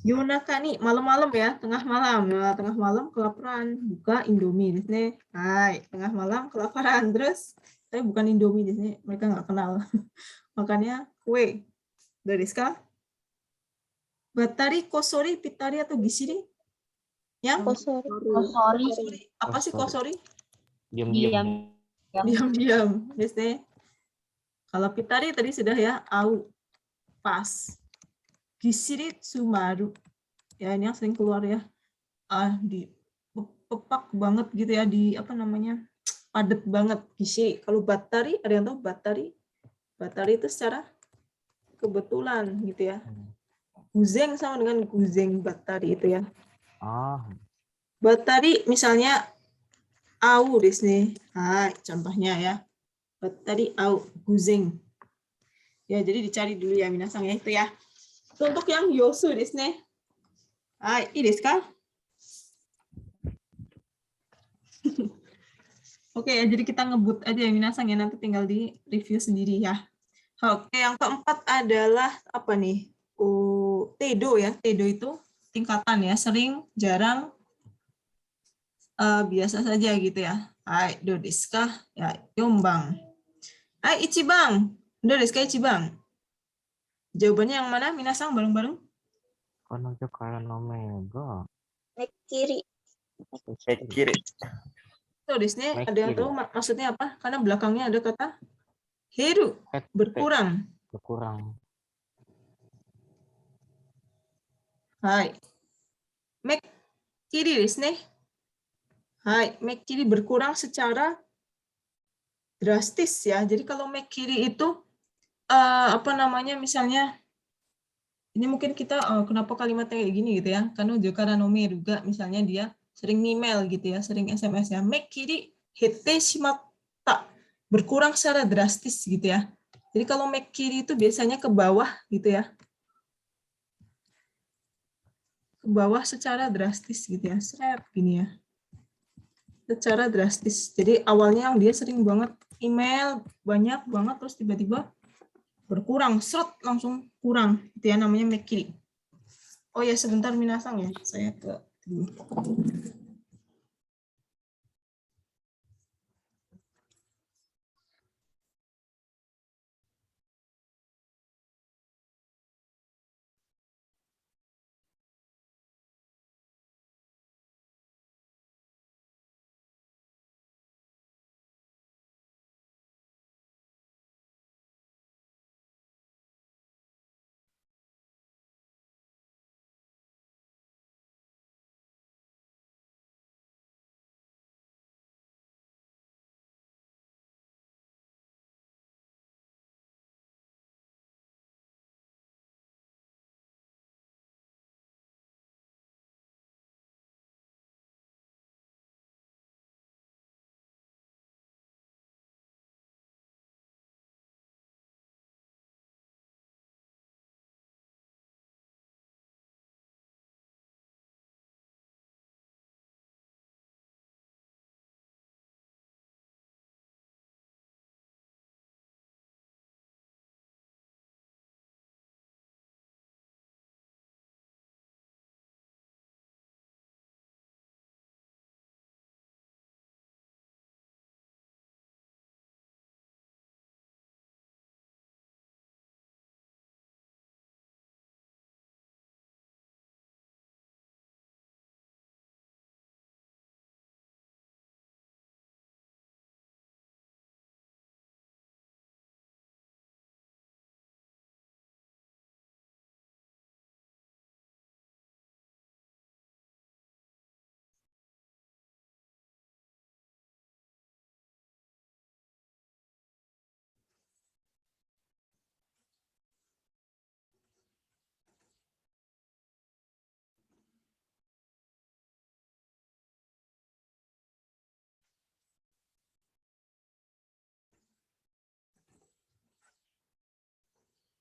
Yonaka nih, malam-malam ya, tengah malam. Nah, tengah malam kelaparan, buka Indomie di sini. Hai, tengah malam kelaparan. Terus, saya bukan Indomie di sini, mereka nggak kenal. Makanya kue. Dari sekarang, batari, kosori, pitari, atau gisiri? Yang? Oh, sorry. Kosori. Apa sih Kosori. kosori? Diam-diam. Diam-diam. Di sini. Kalau pitari tadi sudah ya, au. Pas. Gisiri, tsumaru. Ya, ini yang sering keluar ya. Di pepak banget gitu ya, di apa namanya, padat banget gishi. Kalau batari, ada yang tahu batari? Batari itu secara kebetulan gitu ya. Guzeng sama dengan guzeng batari itu ya. Ah, Batari misalnya au di sini. Nah, contohnya ya. Batari au guzeng. Ya, jadi dicari dulu ya minasang ya itu ya. Itu untuk yang yosu di sini. Hai, ini desu. Oke ya, jadi kita ngebut aja ya minasang ya, nanti tinggal di review sendiri ya. Oke, yang keempat adalah apa nih? Tedo ya. Tedo itu tingkatan ya, sering, jarang, biasa saja gitu ya. Hai, do desu ka? Ya, yombang. Hai, ichibang. Do desu ka ichibang? Jawabannya yang mana? Minasang bareng-bareng. konojo kara no mega. Naik kiri. Kiri. Do desu ne, ada yang Kiri. tahu maksudnya apa? Karena belakangnya ada kata heru, berkurang. Berkurang. Hai. Mek kiri desu ne. Hai, mek kiri berkurang secara drastis ya. Jadi kalau mek kiri itu apa namanya, misalnya ini mungkin kita kenapa kalimatnya kayak gini gitu ya, karena Jokara no juga misalnya dia sering email gitu ya, sering SMS ya, mek kiri hete shimatta, berkurang secara drastis gitu ya. Jadi kalau mek kiri itu biasanya ke bawah gitu ya, ke bawah secara drastis gitu ya, seret gini ya, secara drastis. Jadi awalnya yang dia sering banget email banyak banget, terus tiba-tiba berkurang, seret langsung kurang, itu ya namanya mekiri. Oh ya, sebentar minasang ya, saya ke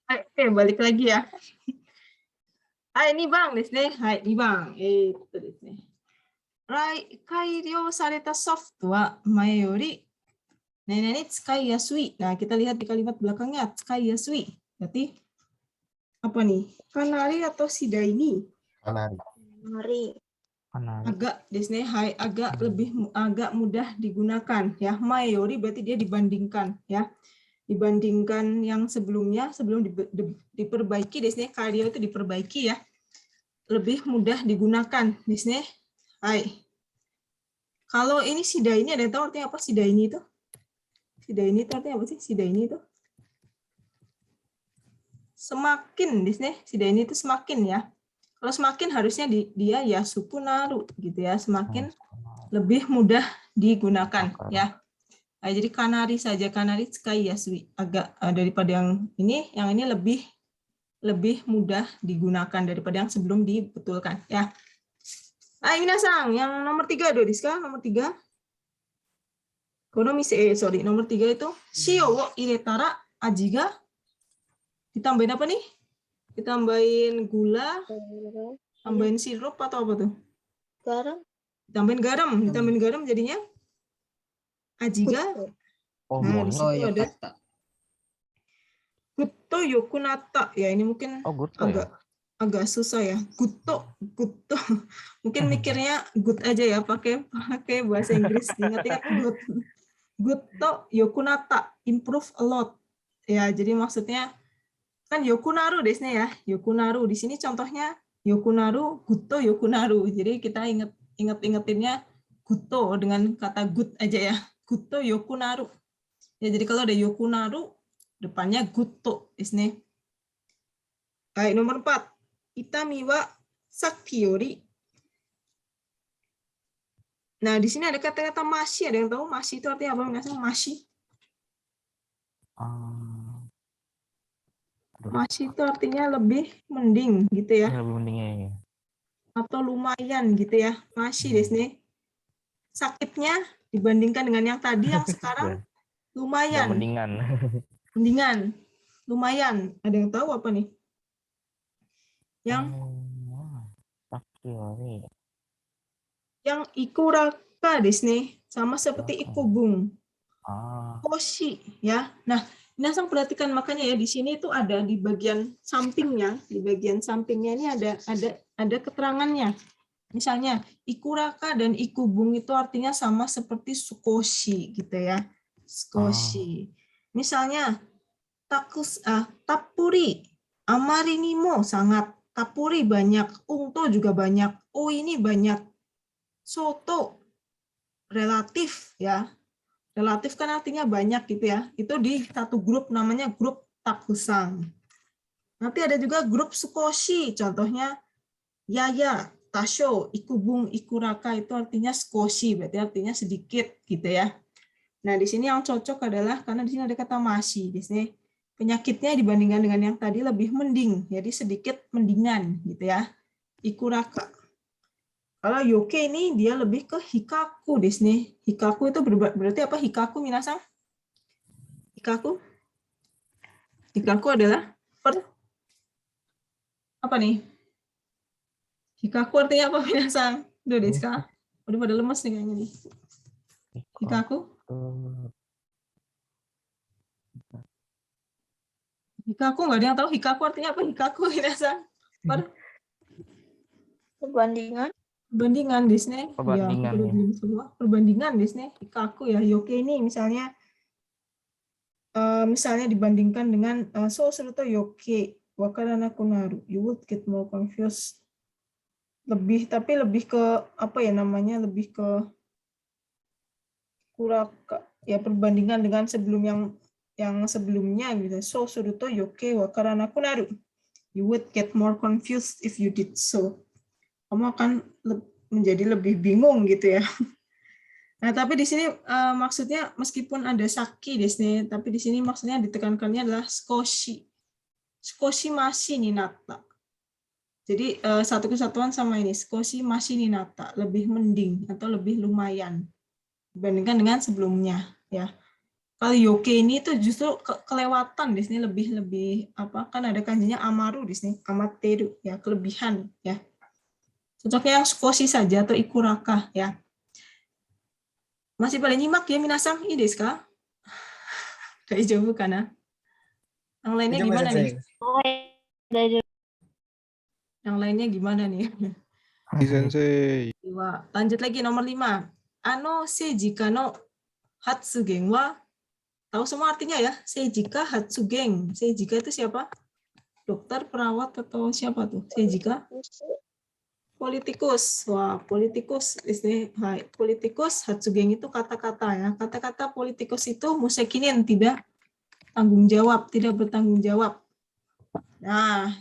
Oke, balik lagi ya. Ini Bang, Hai, ini Bang. Itu Kairyo sareta soft wa mae yori Nenek tsukai yasui. Nah, kita lihat di kalimat belakangnya tsukai yasui. Berarti apa nih? Kanari atau sidaini? Mari. Agak hai agak mudah digunakan ya. Mayori berarti dia dibandingkan ya. Dibandingkan yang sebelumnya sebelum diperbaiki karya itu diperbaiki ya. Lebih mudah digunakan hai. Kalau ini sidaini ada yang tahu artinya apa sidaini itu? Sidaini itu artinya apa sih? Sidaini itu semakin sidaini itu semakin ya. Kalau semakin harusnya dia ya supunaru gitu ya, semakin lebih mudah digunakan ya. Nah, jadi kanari saja kanari tsukai yasui agak daripada yang ini lebih mudah digunakan daripada yang sebelum dibetulkan ya. Minasan, yang nomor 3 Dodiska, nomor 3. Nomor 3 itu shio wo iretara aji ga ditambahin apa nih? Ditambahin gula, tambahin sirup atau apa tuh? Garam. Ditambahin garam jadinya ajiga. Oh, Nah, di boleh. situ ada gutto yokunata. Ya, ini mungkin agak susah ya. Gutto. Mungkin mikirnya good aja ya, pakai bahasa Inggris. Ingat-ingat gutto yokunata, improve a lot. Ya, jadi maksudnya kan yokunaru ya. Yokunaru di sini contohnya yokunaru, gutto yokunaru. Jadi kita ingetinnya gutto dengan kata good aja ya. Gutto yokunaru. Ya, jadi kalau ada yokunaru depannya gutto Baik, nomor 4. Itami wa sakki yori. Nah, di sini ada kata-kata mashi. Ada yang tahu mashi itu artinya apa? Mashi. Mashi itu artinya lebih mending gitu ya. Lebih mendingnya ya. Atau lumayan gitu ya. Mashi sakitnya dibandingkan dengan yang tadi yang sekarang lumayan. Mendingan. Lumayan. Ada yang tahu apa nih? Yang ikuraka sama seperti ikubung. Koshi ya. Nah, Minasang perhatikan makanya ya di sini itu ada di bagian sampingnya, ini ada keterangannya. Misalnya ikuraka dan ikubung itu artinya sama seperti sukoshi gitu ya. Sukoshi. Misalnya tapuri, amari ni mo sangat, tapuri banyak, ungto juga banyak, ini banyak, soto relatif ya. Relatif kan artinya banyak gitu ya. Itu di satu grup namanya grup takusang. Nanti ada juga grup sukoshi, contohnya yaya, tasho, ikubung, ikuraka itu artinya sukoshi, berarti artinya sedikit gitu ya. Nah, di sini yang cocok adalah karena di sini ada kata mashi, di sini penyakitnya dibandingkan dengan yang tadi lebih mending, jadi sedikit mendingan gitu ya. Ikuraka. Kalau yoke ini dia lebih ke hikaku di sini. Hikaku itu berarti apa? Hikaku minasang? Hikaku adalah apa nih? Hikaku artinya apa minasang? Deska. Udah pada lemes nih kayaknya nih. Hikaku? Hikaku nggak ada yang tahu hikaku artinya apa? Hikaku minasang? Perbandingan di sini. Perbandingan ya. Perbandingan di sini. Hikaku ya. Yoke ini misalnya dibandingkan dengan so suruto yoke wakarana kunaru, you would get more confused. Lebih ke apa ya namanya? Lebih ke kuraka ya, perbandingan dengan sebelum yang sebelumnya gitu. So suruto yoke wakarana kunaru, you would get more confused if you did so. Kamu akan menjadi lebih bingung gitu ya. Nah, tapi di sini maksudnya meskipun ada saki di sini, tapi di sini maksudnya ditekankannya adalah skoshi. Skoshi mashi ninata. Jadi satu kesatuan sama ini, skoshi mashi ninata, lebih mending atau lebih lumayan dibandingkan dengan sebelumnya ya. Kalau yoke ini tuh justru kelewatan di sini, lebih apa, kan ada kanjinya amaru di sini, amateru ya, kelebihan ya. Cocoknya yang skoshi saja atau ikuraka ya. Masih pada nyimak ya minasan, ini desu ka? Daijoubu kana? Yang lainnya gimana nih? Yang lainnya gimana nih? Sensei. Lanjut lagi nomor 5. Ano seijika no hatsugen wa, tahu semua artinya ya? Seijika hatsugen. Seijika itu siapa? Dokter, perawat, atau siapa tuh? Seijika? Politikus. Wah, politikus. Hai, politikus, hatsugen itu kata-kata ya. Kata-kata politikus itu musekinin, tidak tanggung jawab, tidak bertanggung jawab. Nah,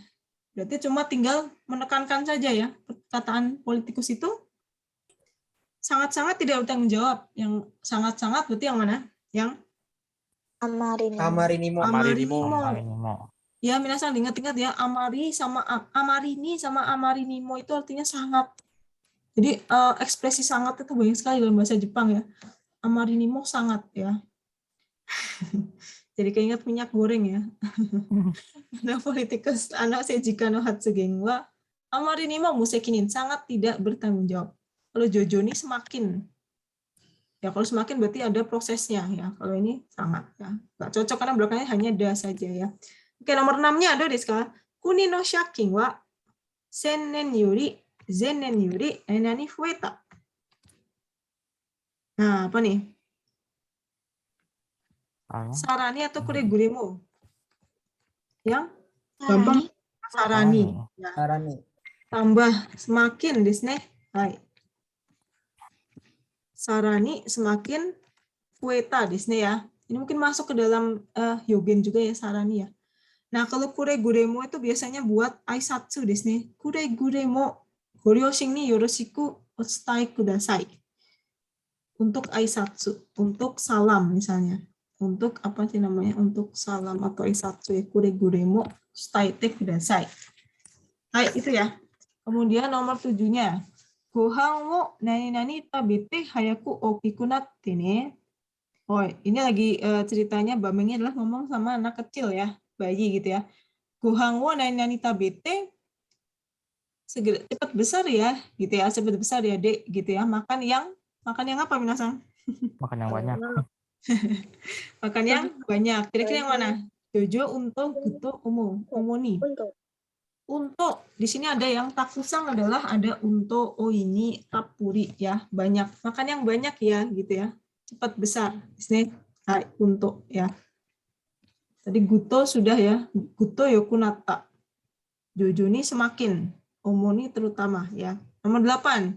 berarti cuma tinggal menekankan saja ya. Perkataan politikus itu sangat-sangat tidak bertanggung jawab. Yang sangat-sangat berarti yang mana? Yang Amarinimo. Amarinimo. Ya, minasan ingat-ingat ya, amarini sama amarinimo itu artinya sangat. Jadi ekspresi sangat itu banyak sekali dalam bahasa Jepang ya. Amarinimo sangat ya. Jadi keinget minyak goreng ya. Nah, politikus anak seijika no hatsugen wa amarinimo musekinin, sangat tidak bertanggung jawab. Kalau Jojo ini semakin. Ya, kalau semakin berarti ada prosesnya ya. Kalau ini sangat ya. Nggak cocok karena belakangnya hanya da saja ya. Oke, nomor 6-nya ada desu ka? Kuni no shakin wa sennen yuri zennen yuri nani fueta. Nah, apa nih? Sarani atau kureguremo? Yang gampang sarani. Ya. Sarani. Tambah semakin desu ne. Hai. Sarani semakin fueta desu ne ya. Ini mungkin masuk ke dalam Hyogen juga ya, sarani ya. Nah, kalau kureguremo itu biasanya buat aisatsu desu ne. Kureguremo goryoshin ni yoroshiku otsutae kudasai. Untuk aisatsu, untuk salam misalnya. Untuk apa sih namanya? Untuk salam atau aisatsu ya, kureguremo otsutae kudasai. Hai, itu ya. Kemudian nomor 7-nya. Gohan wo nani-nani tabete hayaku okiku natte ne. Oh, ini lagi ceritanya Bamengnya adalah ngomong sama anak kecil ya, bayi gitu ya. Gohan wo nani-nani tabete, segera cepat besar ya, gitu ya, cepat besar ya dek, gitu ya. Makan yang apa minasan? Makan yang banyak. Makan yang banyak. Kira-kira yang mana? Jojo, unto, guto, omoni. Untuk di sini ada yang takusang adalah ada unto, ini tapuri ya, banyak. Makan yang banyak ya, gitu ya. Cepat besar. Di sini untuk ya. Tadi guto sudah ya. Guto yokunata. Jojo ini semakin. Omoni terutama ya. Nomor 8.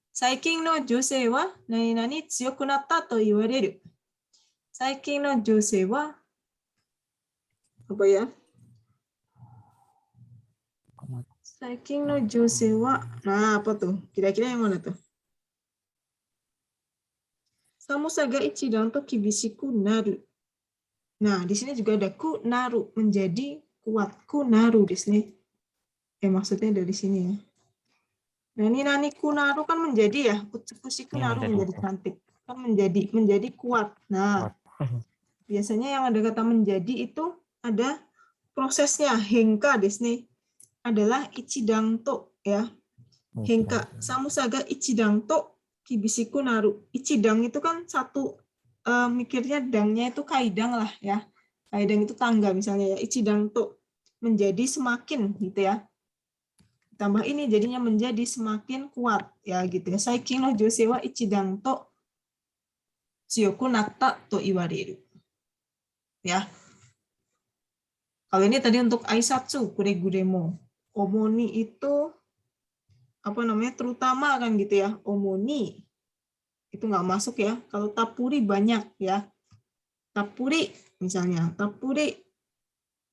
Saikin no josei wa nani-nani tsuyokunata to iwareru. Saikin no josei wa apa ya? Saikin no josei wa, nah apa tuh? Kira-kira yang mana tuh? Samusa ga ichidan to kibishiku naru. Nah, di sini juga ada ku naru, menjadi kuat. Ku naru di sini. Maksudnya dari sini ya. Nah, ini nani ku naru kan menjadi ya. Kusiku naru menjadi cantik. Kan menjadi kuat. Nah, biasanya yang ada kata menjadi itu ada prosesnya. Henka di sini adalah ichidang to ya. Henka. Samusa ga ichidang to kibishiku naru. Ichidang itu kan satu, mikirnya dangnya itu kaidang lah ya. Kaidang itu tangga misalnya ya. Ichidang to menjadi semakin gitu ya. Tambah ini jadinya menjadi semakin kuat ya gitu ya. Saikin no josei wa ichidang to tsuyoku natta to iwareru. Ya. Kalau ini tadi untuk aisatsu, kureguremo. Omoni itu apa namanya? Terutama kan gitu ya. Omoni itu nggak masuk ya. Kalau tapuri banyak ya. Tapuri misalnya, tapuri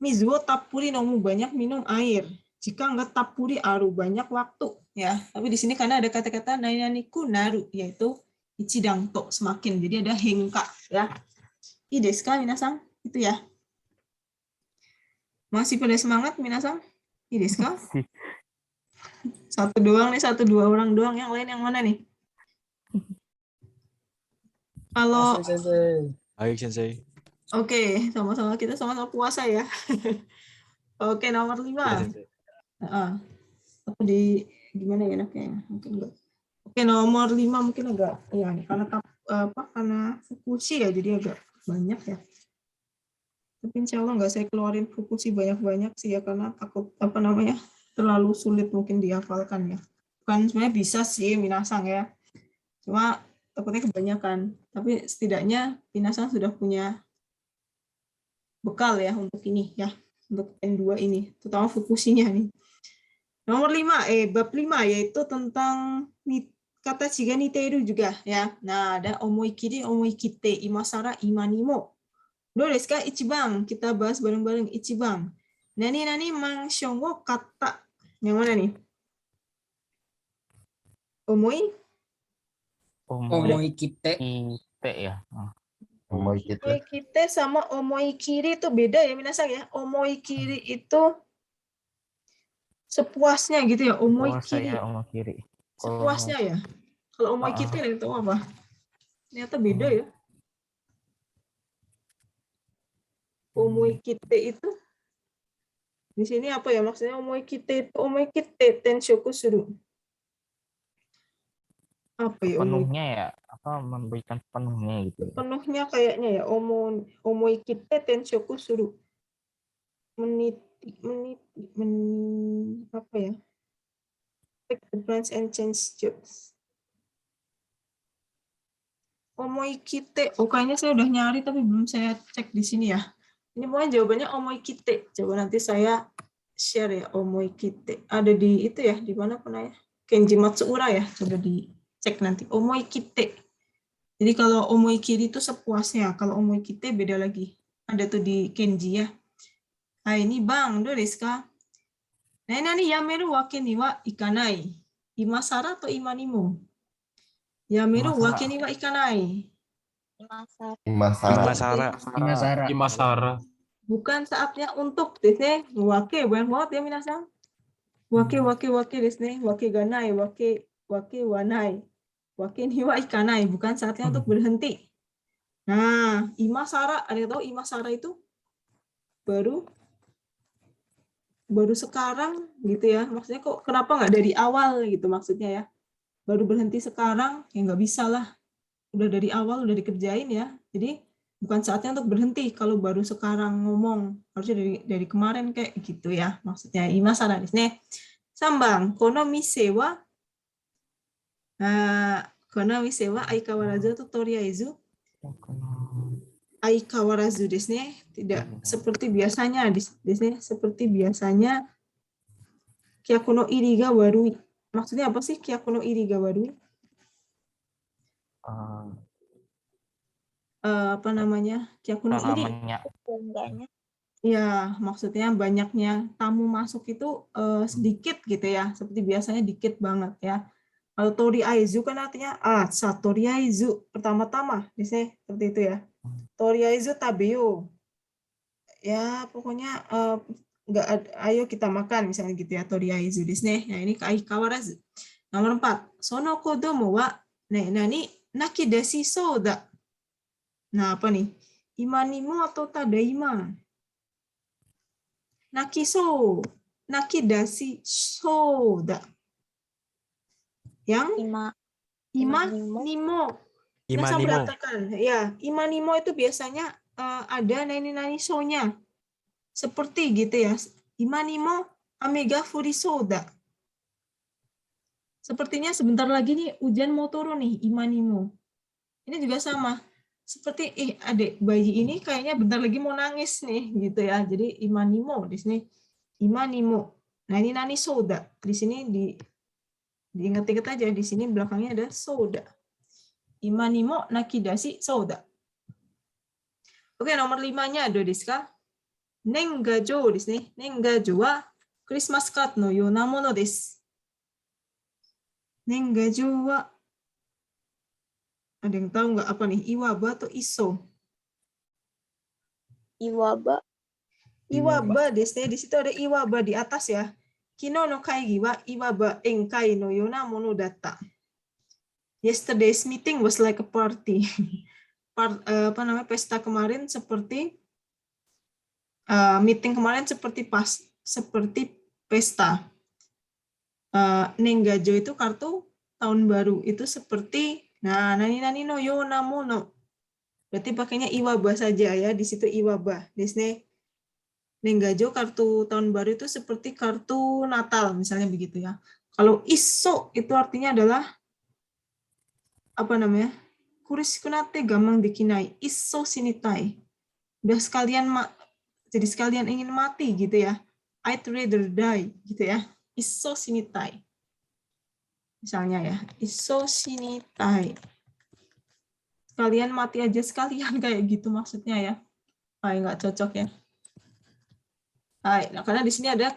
mizu wo tapuri nomu, banyak minum air. Jika nggak tapuri aru, banyak waktu ya. Tapi di sini karena ada kata-kata nani-nani ku naru, yaitu ichidang to semakin. Jadi ada henka ya. Ii desu ka minasan? Itu ya. Masih pada semangat minasan? Ii desu ka? Satu doang nih, 1-2 orang doang. Yang lain yang mana nih? Kalau Baik, Sensei. Oke, sama-sama kita sama-sama puasa ya. Oke, nomor 5. Sensei. Apa di gimana ya enaknya? Mungkin enggak. Oke, nomor 5 mungkin agak ya karena fukushi ya jadi agak banyak ya. Tapi insya Allah nggak saya keluarin fukushi banyak-banyak sih ya karena takut terlalu sulit mungkin dihafalkan ya. Bukan sebenarnya bisa sih minasang ya. Cuma takutnya kebanyakan. Tapi setidaknya minasang sudah punya bekal ya untuk ini ya. Untuk N2 ini, terutama fukushinya nih. Nomor 5, bab 5 yaitu tentang kata jiga niteru juga ya. Nah, ada omoikiri, omoikite, imasara, imanimo. Do desu ka ichiban? Kita bahas bareng-bareng ichiban. Nani manshon wo katta. Yang mana nih? Omoi? Omoi kite. Kite ya. Omoi kita. Omoikite sama omoikiri itu beda ya minasang ya. Omoikiri itu sepuasnya gitu ya. Puasa Omoikiri. ya oma kiri. Sepuasnya ya. Kalau omoikite nih tahu apa? Ternyata beda ya. Omoikite itu di sini apa ya maksudnya omoikite tenshoku suru. Apa ya Penuhnya ya, apa memberikan penuhnya gitu. penuhnya kayaknya ya omoikite tenshoku suru. Meniti apa ya? Take the plans and change jobs. Omoikite. Oh, kayaknya saya udah nyari tapi belum saya cek di sini ya. Ini pokoknya jawabannya omoikite. Coba nanti saya share ya omoikite. Ada di itu ya, di mana pernah ya? Kenji Matsuura ya. Coba dicek nanti. Omoikite. Jadi kalau omoikiri itu sepuasnya. Kalau omoikite beda lagi. Ada tuh di Kenji ya. Nah, ini Bang, do desu ka? Nani yameru wake ni wa ikanai. Imasara atau imanimo? Yameru Imasara. wake ni wa ikanai. Imasara. Imasara. Imasara. Bukan saatnya untuk desu. Wake banyak banget ya minasang. Wake desu ne. Wake ganai, wake wanai. Wake ni wa ikanai, bukan saatnya untuk berhenti. Nah, imasara, ada yang tahu imasara itu baru sekarang gitu ya. Maksudnya kok kenapa nggak dari awal gitu maksudnya ya. Baru berhenti sekarang ya nggak bisa lah. Udah dari awal udah dikerjain ya. Jadi bukan saatnya untuk berhenti kalau baru sekarang ngomong. Harusnya dari kemarin kayak gitu ya. Maksudnya imasara desu ne. Sambang, kono mise wa aikawarazu to toriaizu aikawarazu desu ne. Tidak seperti biasanya desu ne. Seperti biasanya kyaku no iri ga warui. Maksudnya apa sih kyaku no iri ga warui? Apa namanya? Kyaku no iri. Enggaknya. Ya, maksudnya banyaknya tamu masuk itu sedikit gitu ya. Seperti biasanya dikit banget ya. Kalau toriaizu kan artinya toriaizu pertama-tama, biasanya seperti itu ya. Toriaizu tabeyo. Ya, pokoknya nggak ayo kita makan misalnya gitu ya. Toriaizu desu ne. Nah, ini aikawarazu. Nomor 4. Sono kodomo wa nani naki deshi sou da. Nah, apa nih? Imanimo atau tadaima? Naki dashi soda. Yang imanimo. Nah, saya perhatikan ya, imanimo itu biasanya ada nani so-nya. Seperti gitu ya. Imanimo amega furi soda. Sepertinya sebentar lagi nih hujan mau turun nih, imanimo. Ini juga sama. Seperti adik bayi ini kayaknya bentar lagi mau nangis nih gitu ya. Jadi imanimo di sini imanimo. Nah, ini nani soda. Di sini diingat-ingat aja di sini belakangnya ada soda. Imanimo nakidashi soda. Oke, nomor 5-nya do desu ka? Nengajo di sini. Nengajo wa Christmas card no yona mono desu. Nengajo wa ada yang tahu nggak apa nih? Iwaba atau iso? Iwaba. Iwaba desu. Di situ ada iwaba di atas ya. Kino no kaigi wa iwaba enkai no yona mono datta. Yesterday's meeting was like a party. pesta kemarin seperti meeting kemarin seperti pesta. Nenggajo itu kartu tahun baru, itu seperti nani no yo namono. Berarti pakainya iwaba saja ya, di situ iwaba. Desne Nenggajo kartu tahun baru itu seperti kartu Natal misalnya begitu ya. Kalau iso itu artinya adalah Kurishikunate gamang dekinai, iso shinitai. Udah sekalian jadi sekalian ingin mati gitu ya. I'd rather die gitu ya. Iso shinitai. Misalnya ya, iso shinitai. Sekalian mati aja sekalian kayak gitu maksudnya ya. Nggak cocok ya. Nah, karena di sini ada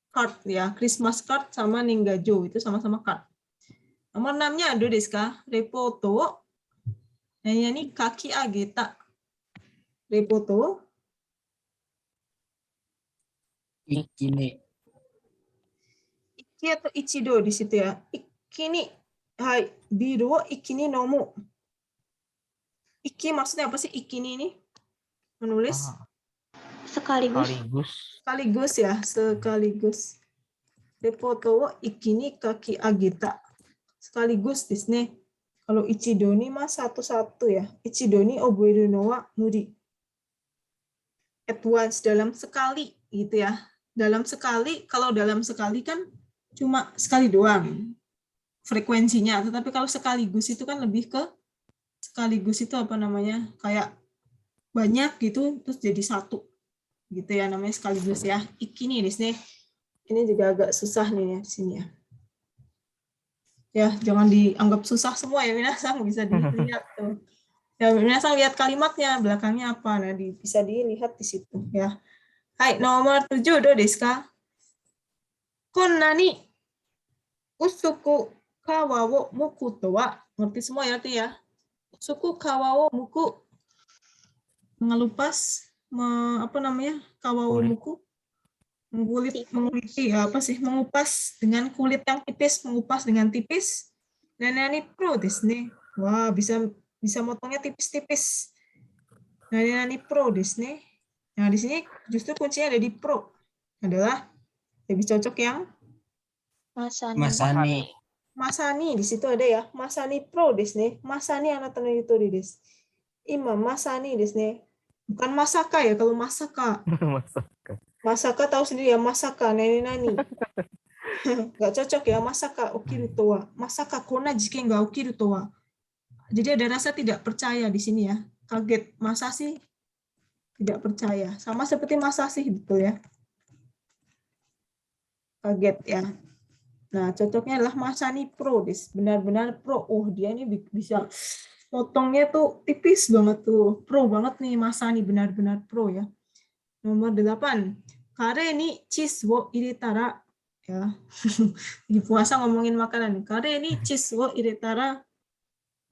card ya, Christmas card sama Nenggajo itu sama-sama card. Nomor 6-nya do desu ka? Repoto. Ini kaki ageta. Repoto. Ikini. Iki atau ichido di situ ya. Ikini. Hai, biru ikini nomu. Iki maksudnya apa sih ikini ini? Menulis? Sekaligus. Sekaligus ya, sekaligus. Repoto ikini kaki ageta. Sekaligus desu. Kalau ichido ni mah satu-satu ya. Ichido ni oboeru no wa muri. At once, dalam sekali gitu ya. Dalam sekali, kalau dalam sekali kan cuma sekali doang frekuensinya. Tetapi kalau sekaligus itu kan lebih ke sekaligus itu kayak banyak gitu terus jadi satu gitu ya, namanya sekaligus ya. Ikini desu ne. Ini juga agak susah nih ya di sini ya. Ya, jangan dianggap susah semua ya, minasang bisa dilihat tuh. Ya, minasang lihat kalimatnya belakangnya apa, nah bisa dilihat di situ ya. Hai, nomor 7 do desu ka? Konna ni usuku kawa wo muku to wa, ngerti semua ya arti ya. Suku kawa wo muku, mengelupas, kawa wo muku, menguliti ya, mengupas dengan kulit yang tipis, mengupas dengan tipis. Dan ini pro desu ne. Wah, bisa motongnya tipis-tipis. Nah, ini pro desu ne. Nah, di sini justru kuncinya ada di pro. Adalah lebih cocok yang Masani. Masani di situ ada ya. Masani pro desu ne. Masani anata no yutori desu. Ima masani desu ne. Bukan masaka ya, kalau masaka. Masaka tahu sendiri ya, masaka nani. Nggak cocok ya, masaka okiru to wa. Masaka kona jiken ga okiru to wa. Jadi ada rasa tidak percaya di sini ya. Kaget, masa sih tidak percaya. Sama seperti masa sih, betul ya. Kaget ya. Nah, cocoknya adalah masani pro, benar-benar pro. Oh, dia ini bisa potongnya tuh tipis banget tuh. Pro banget nih masani, benar-benar pro ya. Nomor 8. Kare ni cheese wo iretara ya. Di puasa ngomongin makanan. Kare ni cheese wo iretara.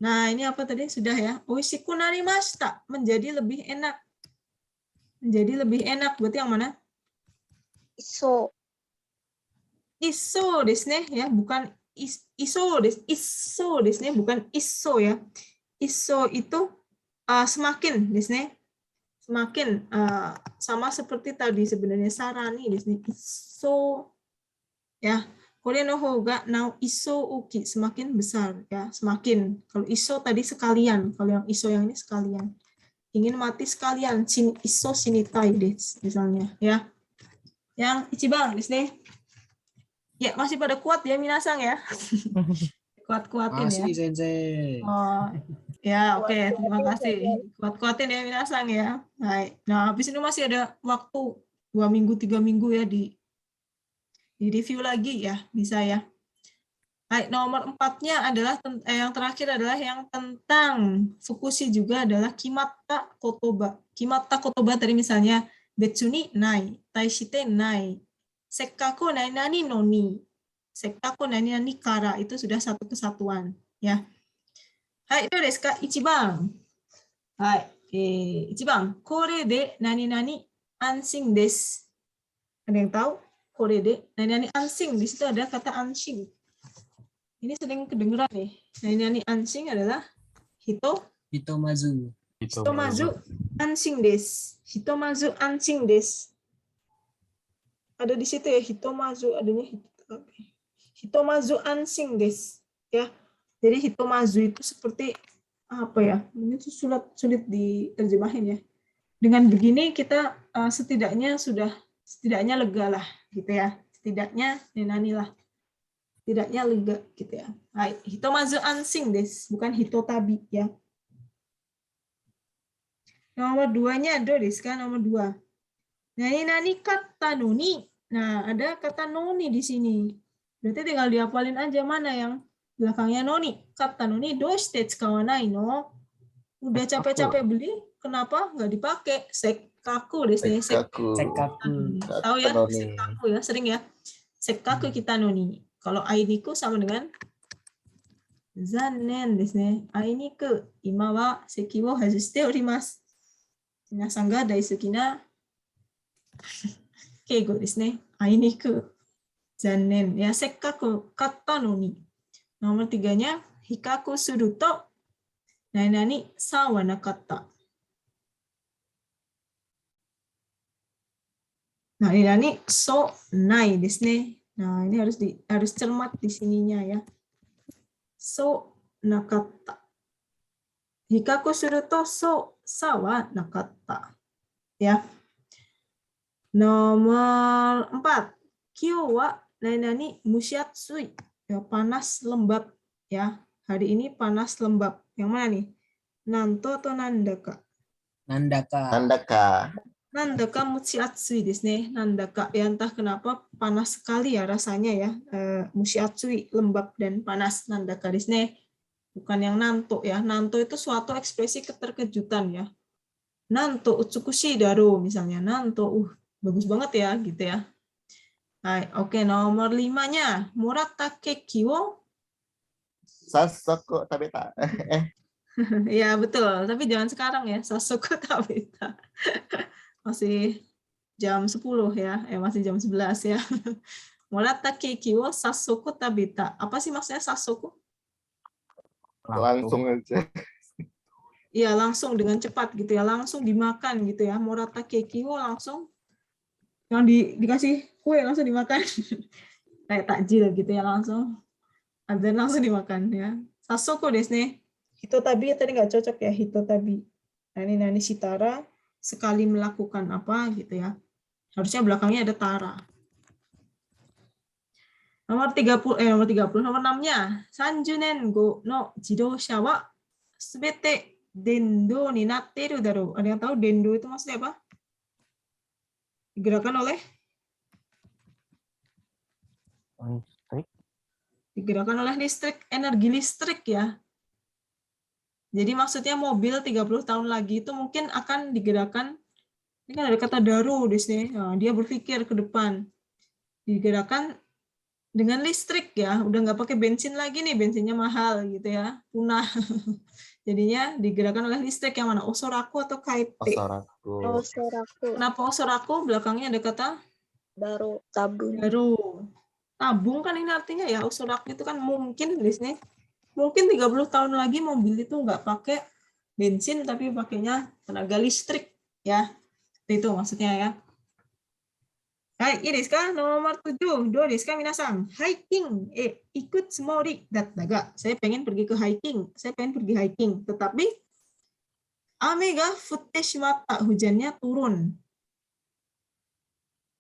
Nah, ini apa tadi? Sudah ya. Oishiku narimashita, menjadi lebih enak. Menjadi lebih enak. Berarti yang mana? Iso. Iso desu ne ya, bukan iso desu. Iso desu ne, bukan iso ya. Iso itu semakin desu ne. Semakin sama seperti tadi sebenarnya sarani desu ne. Iso ya. Kore no houga nao iso uki, semakin besar ya, semakin. Kalau iso tadi sekalian, kalau yang iso yang ini sekalian. Ingin mati sekalian, iso shinitai desu misalnya ya. Yang ichiban desu ne. Ya, masih pada kuat ya minasang ya. Kuat-kuatin ya. Masih sensei. Oh, ya oke, terima kasih. Kuat-kuatin ya minasang ya. Nah, habis ini masih ada waktu 2 minggu, 3 minggu ya di review lagi ya, bisa ya. Nomor 4-nya adalah yang terakhir adalah yang tentang fukushi juga adalah kimatta kotoba. Kimatta kotoba tadi misalnya betsu ni nai, taishite nai. Sekkaku nani no ni. Sekkaku nani kara, itu sudah satu kesatuan ya. Hai, itu desu ka? Ichiban. Hai, ichiban. Kore de nani ansing desu. Ada yang tahu? Kore de nani ansing, di situ ada kata ansing. Ini sering kedengeran nih. Nani ansing adalah hito Hitomazu. Hitomazu ansing desu. Hitomazu ansing desu. Ada di situ ya, hitomazu, adanya hitomazu ansing desu. Ya. Jadi hitomazu itu seperti apa ya? Ini tuh sulit diterjemahin ya. Dengan begini kita setidaknya lega lah gitu ya. Setidaknya nenani lah. Setidaknya lega gitu ya. Hitomazu ansing desu, bukan hitotabi ya. Nomor 2-nya do desu kan, nomor 2. Nani kata noni. Nah, ada kata noni di sini. Berarti tinggal dihafalin aja mana yang belakangnya noni. Kata noni doshite tsukawanai no. Udah capek-capek beli, kenapa nggak dipakai? Sekkaku desu. Sekkaku. Tahu ya, sekkaku ya, sering ya. Sekkaku kita noni. Kalau ainiku sama dengan zannen desu ne. Ainiku ima wa seki wo hazushite orimasu. Minasan ga daisuki na keigo desu ne. Ainiku zannen. Ya, sekkaku katta noni. Nomor 3-nya hikaku suru to nani sa wa nakatta. Nah, ini so nai desu ne. Nah, ini harus cermat di sininya ya. So nakatta. Hikaku suru to so sa wa nakatta. Ya. Nomor 4. Kyou wa nani mushiatsui. Ya, panas lembab ya. Hari ini panas lembab. Yang mana nih? Nanto atau nandaka? Nandaka. Nandaka mushiatsui desu ne. Nandaka ya, entah kenapa panas sekali ya rasanya ya. Mushiatsui, lembab dan panas. Nandaka desu ne. Bukan yang nanto ya. Nanto itu suatu ekspresi keterkejutan ya. Nanto utsukushi daro misalnya. Nanto bagus banget ya gitu ya. Oke, nomor 5-nya. Muratta keki wo Sasoku tabeta. ya betul, tapi jangan sekarang ya. Sasoku tabeta. Masih jam 10 ya. Masih jam 11 ya. Muratta keki wo sasoku tabeta. Apa sih maksudnya sasoku? Langsung aja. Iya, langsung dengan cepat gitu ya. Langsung dimakan gitu ya. Muratta keki wo langsung yang dikasih kue langsung dimakan. Kayak takjil gitu ya, langsung dimakan ya. Sasoku desu ne. Hitotabi tadi nggak cocok ya, hitotabi. Nani shitara, sekali melakukan apa gitu ya. Harusnya belakangnya ada tara. Nomor 6-nya. 30年後の自動車はすべて電動になっているだろう. Ada yang tahu dendo itu maksudnya apa? Digerakkan oleh listrik, energi listrik ya. Jadi maksudnya mobil 30 tahun lagi itu mungkin akan digerakkan, ini kan ada kata daru di sini. Nah, dia berpikir ke depan. Digerakkan dengan listrik ya, udah nggak pakai bensin lagi nih, bensinnya mahal gitu ya, punah. Jadinya digerakkan oleh listrik. Yang mana? Osoraku atau kaite? Osoraku. Kenapa osoraku? Belakangnya ada kata Daru, tabung. daru. Tabung kan ini artinya ya, osoraku itu kan mungkin di sini. Mungkin 30 tahun lagi mobil itu nggak pakai bensin tapi pakainya tenaga listrik ya. Itu maksudnya ya. Hai, ini sekarang nomor 7. Do desu ka minasan? Hiking ikut tsumori datta. Saya pengen pergi ke hiking. Saya pengen pergi hiking, tetapi ame ga futte shimatta, hujannya turun.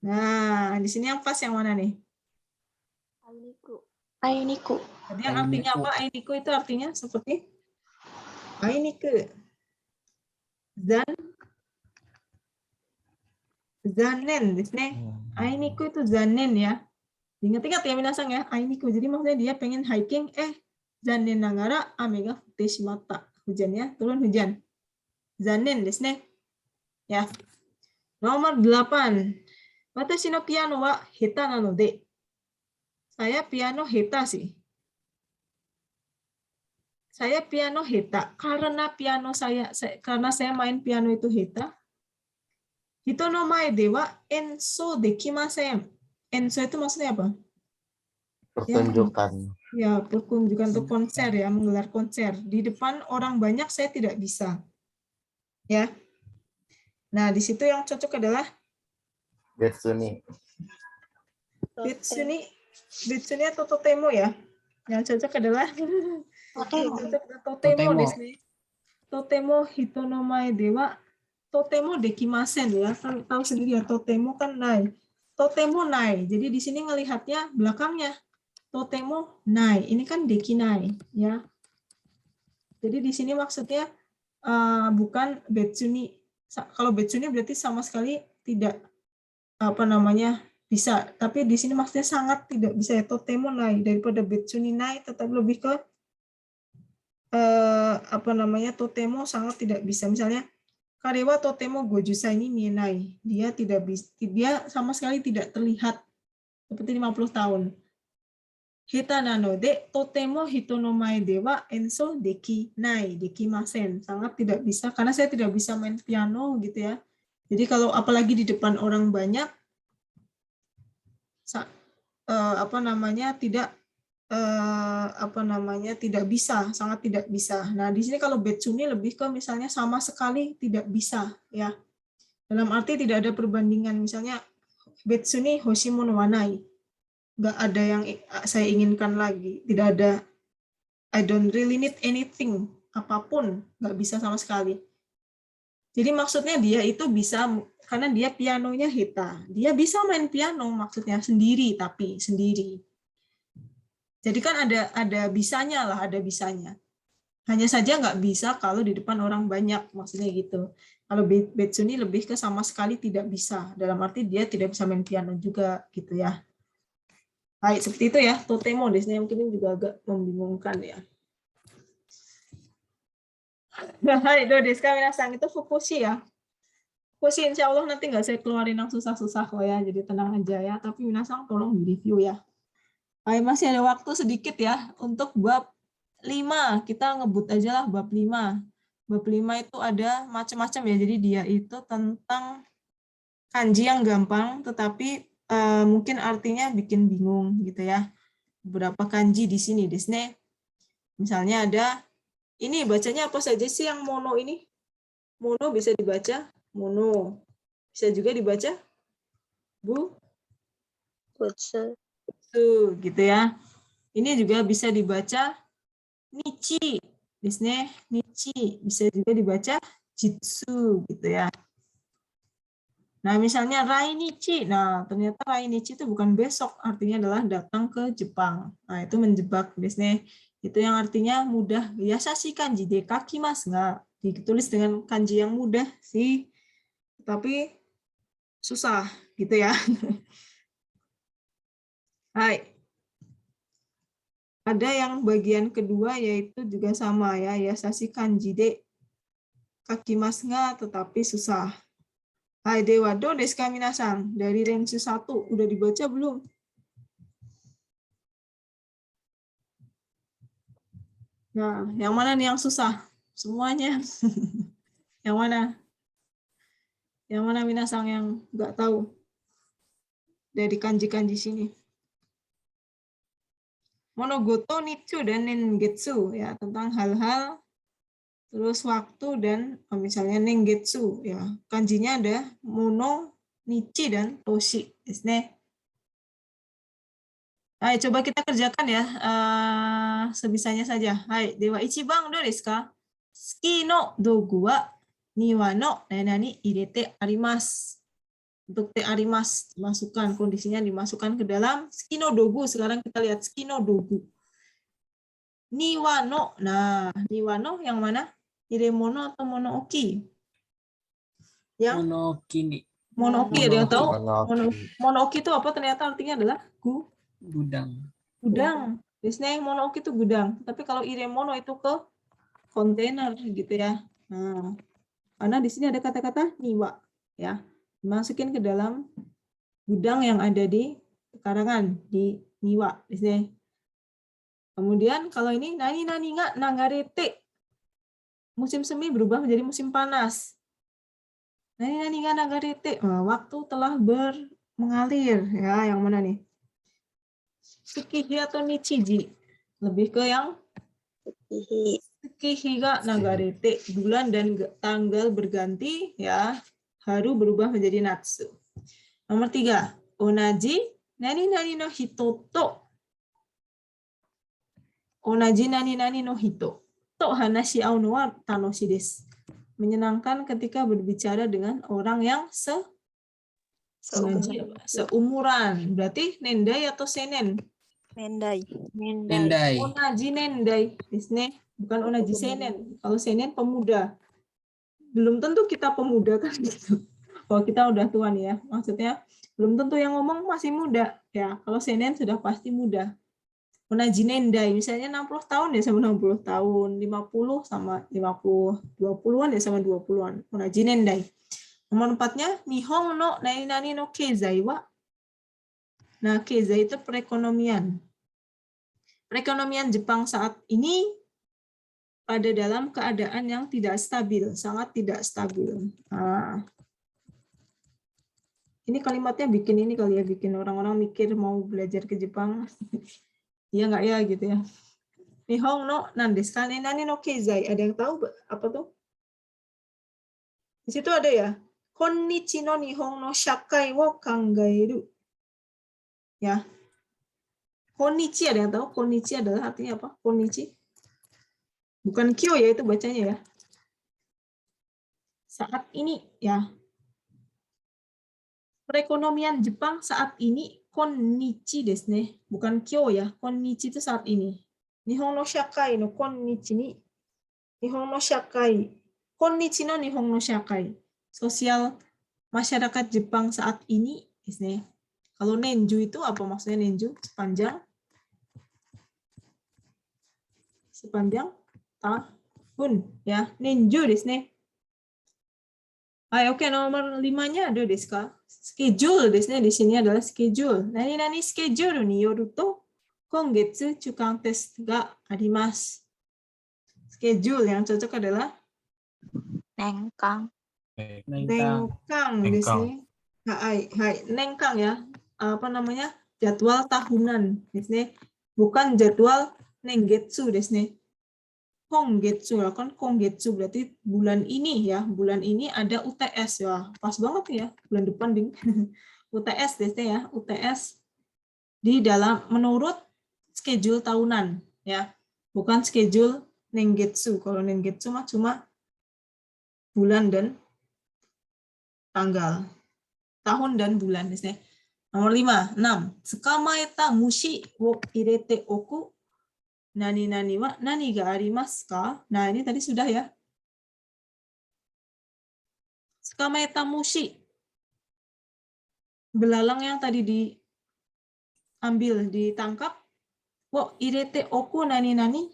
Nah, di sini yang pas yang mana nih? Ainiku. Tadi yang artinya apa? Ainiku itu artinya seperti ainiku. Zanen desu ne. Ainiku itu zanen ya. Ingat-ingat ya minasang ya, ainiku. Jadi maksudnya dia pengen hiking, zanen nagara ame ga futte shimatta. Hujannya turun hujan. Zanen desu ne. Ya. Nomor 8. Watashi no piano wa heta nanode. Saya piano heta sih. Saya piano heta karena karena saya main piano itu heta. Hito no mae de wa enso dekimasen. Enso itu maksudnya apa? Pertunjukan. Ya, pertunjukan untuk konser ya, menggelar konser. Di depan orang banyak saya tidak bisa. Ya. Nah, di situ yang cocok adalah Betsuni. Bitsuni atau totemo ya. Yang cocok adalah totemo di sini. Totemo hitonomae dewa totemo dekimasen ya. Tahu sendiri ya, totemo kan nai. Totemo nai. Jadi di sini ngelihatnya belakangnya. Totemo nai. Ini kan dekinai ya. Jadi di sini maksudnya bukan betsuni. Kalau betsuni berarti sama sekali tidak bisa. Tapi di sini maksudnya sangat tidak bisa ya. Totemo nai daripada betsuni nai tetap lebih ke totemo sangat tidak bisa. Misalnya karewa totemo gojusai ini mienai. Dia tidak bisa, dia sama sekali tidak terlihat seperti 50 tahun. Hita nanode totemo hito no mae dewa enso deki nai dekimasen. Sangat tidak bisa karena saya tidak bisa main piano gitu ya. Jadi kalau apalagi di depan orang banyak tidak bisa, sangat tidak bisa. Nah, di sini kalau betsuni lebih ke misalnya sama sekali tidak bisa ya. Dalam arti tidak ada perbandingan, misalnya betsuni hoshimon wanai. Nggak ada yang saya inginkan lagi, tidak ada I don't really need anything, apapun, nggak bisa sama sekali. Jadi maksudnya dia itu bisa, karena dia pianonya hita, dia bisa main piano maksudnya sendiri, tapi sendiri. Jadi kan ada bisanya lah, ada bisanya. Hanya saja nggak bisa kalau di depan orang banyak, maksudnya gitu. Kalau betsuni lebih ke sama sekali tidak bisa, dalam arti dia tidak bisa main piano juga gitu ya. Baik, seperti itu ya, totemo di sini mungkin juga agak membingungkan ya. Hai, desu ka minasan, itu fukushi ya. Fukushi insya Allah nanti nggak saya keluarin yang susah-susah kok ya, jadi tenang aja ya. Tapi minasan tolong di-review ya. Baik, masih ada waktu sedikit ya untuk bab 5. Kita ngebut aja lah bab 5. Bab 5 itu ada macam-macam ya, jadi dia itu tentang kanji yang gampang, tetapi mungkin artinya bikin bingung gitu ya. Beberapa kanji di sini, desne. Misalnya ada ini bacanya apa saja sih yang mono ini? Mono bisa dibaca mono. Bisa juga dibaca butsu gitu ya. Ini juga bisa dibaca nichi, desne. Nichi bisa juga dibaca jitsu gitu ya. Nah, misalnya Rainichi. Nah, ternyata Rainichi itu bukan besok, artinya adalah datang ke Jepang. Nah, itu menjebak, biasanya itu yang artinya mudah. Biasa sih kanji de kakimasu, nggak ditulis dengan kanji yang mudah sih, tapi susah gitu ya. Hai. Ada yang bagian kedua yaitu juga sama ya, yasashi kanji de kakimasu nggak, tetapi susah. Hai dewa, do desu ka minasan? Dari Rensu 1, udah dibaca belum? Nah, yang mana nih yang susah? Semuanya. Yang mana? Yang mana minasan yang nggak tahu? Dari kanji-kanji sini. Monogoto, nichu, dan nengetsu. Ya, tentang hal-hal terus waktu dan misalnya nengetsu ya, kanjinya ada mono, nichi dan toshi desne. Hai, coba kita kerjakan ya sebisanya saja. Hai, dewa ichibang do desu ka? Suki no dogu wa niwa no nani irete arimasu. Untuk te arimasu masukkan, kondisinya dimasukkan ke dalam suki no dogu. Sekarang kita lihat suki no dogu. Niwa no. Nah, niwa no yang mana? Iremono atau monooki? Yang Monokini. monooki, ada yang tahu? Monooki itu apa? Ternyata artinya adalah Gudang. gudang. Biasanya yang monooki itu gudang. Tapi kalau iremono itu ke kontainer gitu ya. Nah, karena di sini ada kata-kata niwa ya. Dimasukin ke dalam gudang yang ada di pekarangan di niwa di sini. Kemudian kalau ini nani nggak nangarete. Musim semi berubah menjadi musim panas. Nani nggak nagarete. Waktu telah mengalir. Ya, yang mana nih? Tsukihi atau nichiji? Lebih ke yang Ihi. tsukihi ga nagarete, bulan dan tanggal berganti ya, haru berubah menjadi natsu. Nomor 3, onaji nani nani no hito to onaji nani nani no hito to hanashi au no wa tanoshi desu. Menyenangkan ketika berbicara dengan orang yang seumuran. Berarti nendai atau senen? Nendai. Nendai. Onaji nendai. Bukan onaji senen. Kalau senen pemuda. Belum tentu kita pemuda kan gitu. Kalau kita udah tua nih ya. Maksudnya belum tentu yang ngomong masih muda. Ya, kalau senen sudah pasti muda. Onaji nendai, misalnya 60 tahun ya sama 60 tahun, 50 sama 50, 20-an ya sama 20-an. Onaji nendai. Nomor 4-nya, Nihon no nani-nani no keizai wa. Nah, keizai itu perekonomian. Perekonomian Jepang saat ini pada dalam keadaan yang tidak stabil, sangat tidak stabil. Nah, ini kalimatnya bikin ini kali ya, bikin orang-orang mikir mau belajar ke Jepang. Iya nggak ya gitu ya. Nihon no nandesu ka nani no keizai. Ada yang tahu apa tuh? Di situ ada ya. Konnichi no nihon no shakai wo kangaeru. Ya. Konnichi ada yang tahu? Konnichi adalah artinya apa? Konnichi. Bukan kyo ya itu bacanya ya. Saat ini ya. Perekonomian Jepang saat ini konnichi desu ne. Bukan kyo ya. Konnichi itu saat ini. Nihon no shakai no konnichi ni Nihon no shakai. Konnichi no Nihon no shakai. Sosial masyarakat Jepang saat ini desu ne. Kalau nenju itu apa maksudnya nenju? Sepanjang tahun ya. Nenju desu ne. Oke, nomor 5-nya ada desu ka? Schedule desu ne. Di sini adalah schedule. Nani-nani schedule ni yoru to kongetsu chukan test ga arimasu. Schedule yang cocok adalah Nengkang. nengkang desu ne. Hai, nengkang ya. Apa namanya? Jadwal tahunan desu ne. Bukan jadwal nenggetsu desu ne. Kongetsu ya kan, kongetsu berarti bulan ini ya, bulan ini ada UTS ya, pas banget ya, bulan depan ding. UTS deh ya, UTS di dalam menurut schedule tahunan ya, bukan schedule nenggetsu. Kalau nenggetsu mah cuma bulan dan tanggal, tahun dan bulan deh. Nomor 5, 6. Tsukamaeta mushi wo irete oku. Nani-nani wa nani ga arimasu ka? Nah, ini tadi sudah ya. Tsukamaeta mushi. Belalang yang tadi diambil, ditangkap. Wo irete oku nani-nani?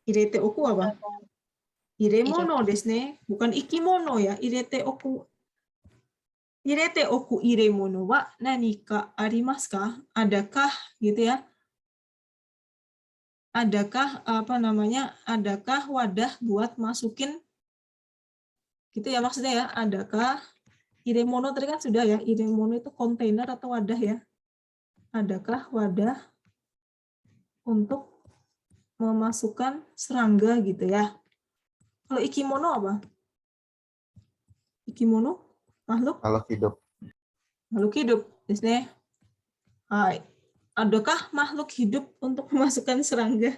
Irete oku apa? Iremono desu ne. Bukan ikimono ya. Irete oku iremono wa nani ka arimasu ka? Adakah gitu ya? Adakah adakah wadah buat masukin gitu ya maksudnya ya, adakah iremono tadi kan sudah ya, iremono itu kontainer atau wadah ya, adakah wadah untuk memasukkan serangga gitu ya. Kalau ikimono apa? Ikimono makhluk hidup biasanya. Hai. Adakah makhluk hidup untuk memasukkan serangga?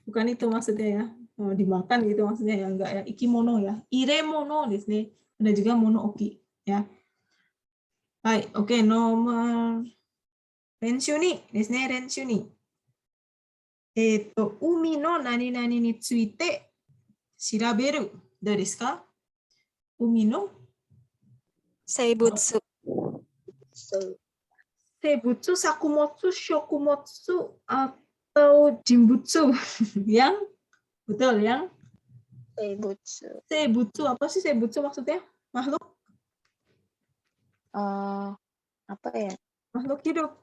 Bukan itu maksudnya ya. Oh, dimakan gitu maksudnya ya, enggak ya. Ikimono ya. Iremono di sini. Ada juga monooki ya. Hai, oke, nomor renshuni di sini renshuni. Umi no nani nani ni tsuite shiraberu. Do desu ka? Umi no Seibutsu. Seibutsu, sakumotsu, shokumotsu, atau jimbutsu. Yang betul yang Seibutsu. seibutsu. Apa sih seibutsu maksudnya? Makhluk? Apa ya? Makhluk hidup.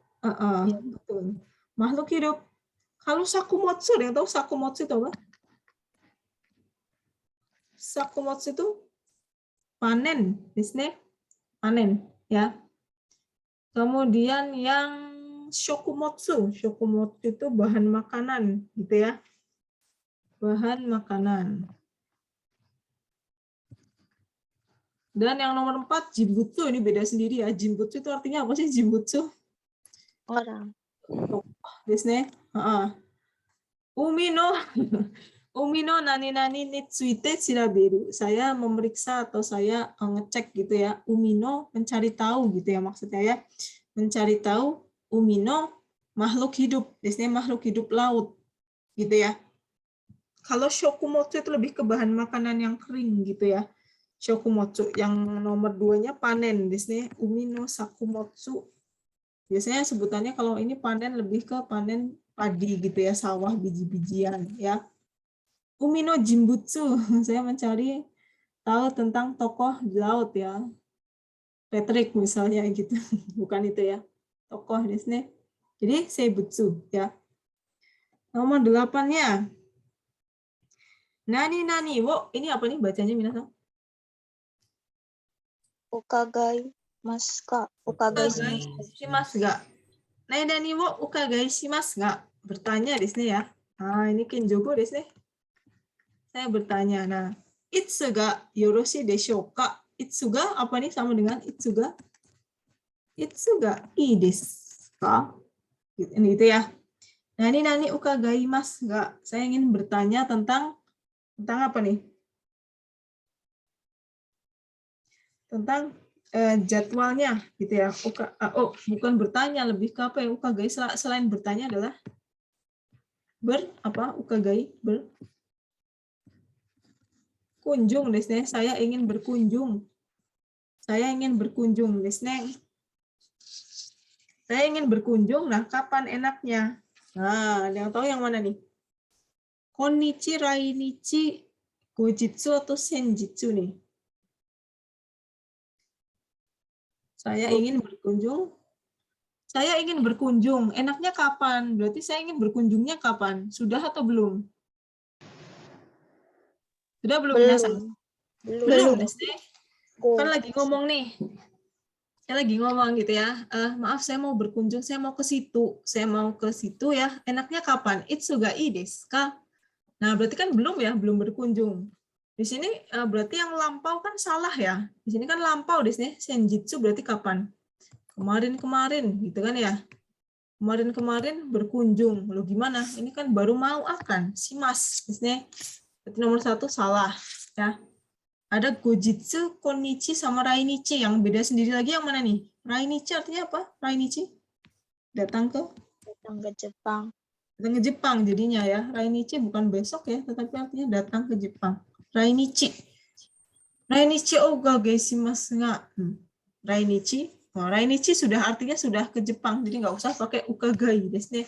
Betul. Makhluk hidup. Kalau sakumotsu, yang tahu sakumotsu itu apa? Sakumotsu itu panen, panen ya. Kemudian yang shokumotsu. Shokumotsu itu bahan makanan, gitu ya. Bahan makanan. Dan yang nomor 4, jimbutsu. Ini beda sendiri ya. Jimbutsu itu artinya apa sih jimbutsu? Orang. Desu. Umino Umino nani-nani ni tsuite shiraberu. Saya memeriksa atau saya ngecek gitu ya. Umino mencari tahu gitu ya maksudnya ya. Mencari tahu umino makhluk hidup. Biasanya makhluk hidup laut gitu ya. Kalau shokumotsu itu lebih ke bahan makanan yang kering gitu ya. Shokumotsu yang nomor 2-nya panen. Biasanya umino sakumotsu. Biasanya sebutannya kalau ini panen lebih ke panen padi gitu ya, sawah biji-bijian ya. Umino jimbutsu, saya mencari tahu tentang tokoh di laut ya. Patrick misalnya gitu, bukan itu ya. Tokoh di sini. Jadi seibutsu ya. Nomor 8-nya. Nani wo, ini apa nih bacanya minasan? Ukagai mas ka. Ukagai Shimasu ga. Nani wo ukagai shimasu ga. Bertanya di sini ya. Nah, ini kinjogo di sini. Saya bertanya, nah, itsu ga yoroshi deshou ka? Itsu ga apa nih sama dengan itsu ga? Itsu ga ii desu ka? Ini itu ya. Nani ukagaimasu ga? Saya ingin bertanya tentang apa nih? Tentang jadwalnya gitu ya. Bukan bertanya, lebih ke apa ya? Ukagai selain bertanya adalah ukagai kunjung desne. Saya ingin berkunjung. Saya ingin berkunjung desne. Saya ingin berkunjung. Nah, kapan enaknya? Nah, ada yang tahu yang mana nih? Konnichi, rainichi, gojitsu atau senjitsu nih? Saya ingin berkunjung. Saya ingin berkunjung. Enaknya kapan? Berarti saya ingin berkunjungnya kapan? Sudah atau belum? Sudah belum minasan? Belum. Kan lagi ngomong nih. Saya lagi ngomong gitu ya. Maaf, saya mau berkunjung, saya mau ke situ. Saya mau ke situ ya. Enaknya kapan? Itsu ga ii desu ka? Nah, berarti kan belum ya, belum berkunjung. Di sini berarti yang lampau kan salah ya. Di sini kan lampau di sini. Senjitsu berarti kapan? Kemarin-kemarin gitu kan ya. Kemarin-kemarin berkunjung. Loh gimana? Ini kan baru mau akan. Shimasu di sini. Berarti nomor 1 salah ya. Ada gojitsu, konnichi sama rainichi. Yang beda sendiri lagi yang mana nih? Rainichi artinya apa? Rainichi? Datang ke Jepang. Datang ke Jepang jadinya ya. Rainichi bukan besok ya, tetapi artinya datang ke Jepang. Rainichi. Rainichi ogagai shimasu ga. Rainichi. Oh, rainichi sudah artinya sudah ke Jepang. Jadi nggak usah pakai ukagai desu.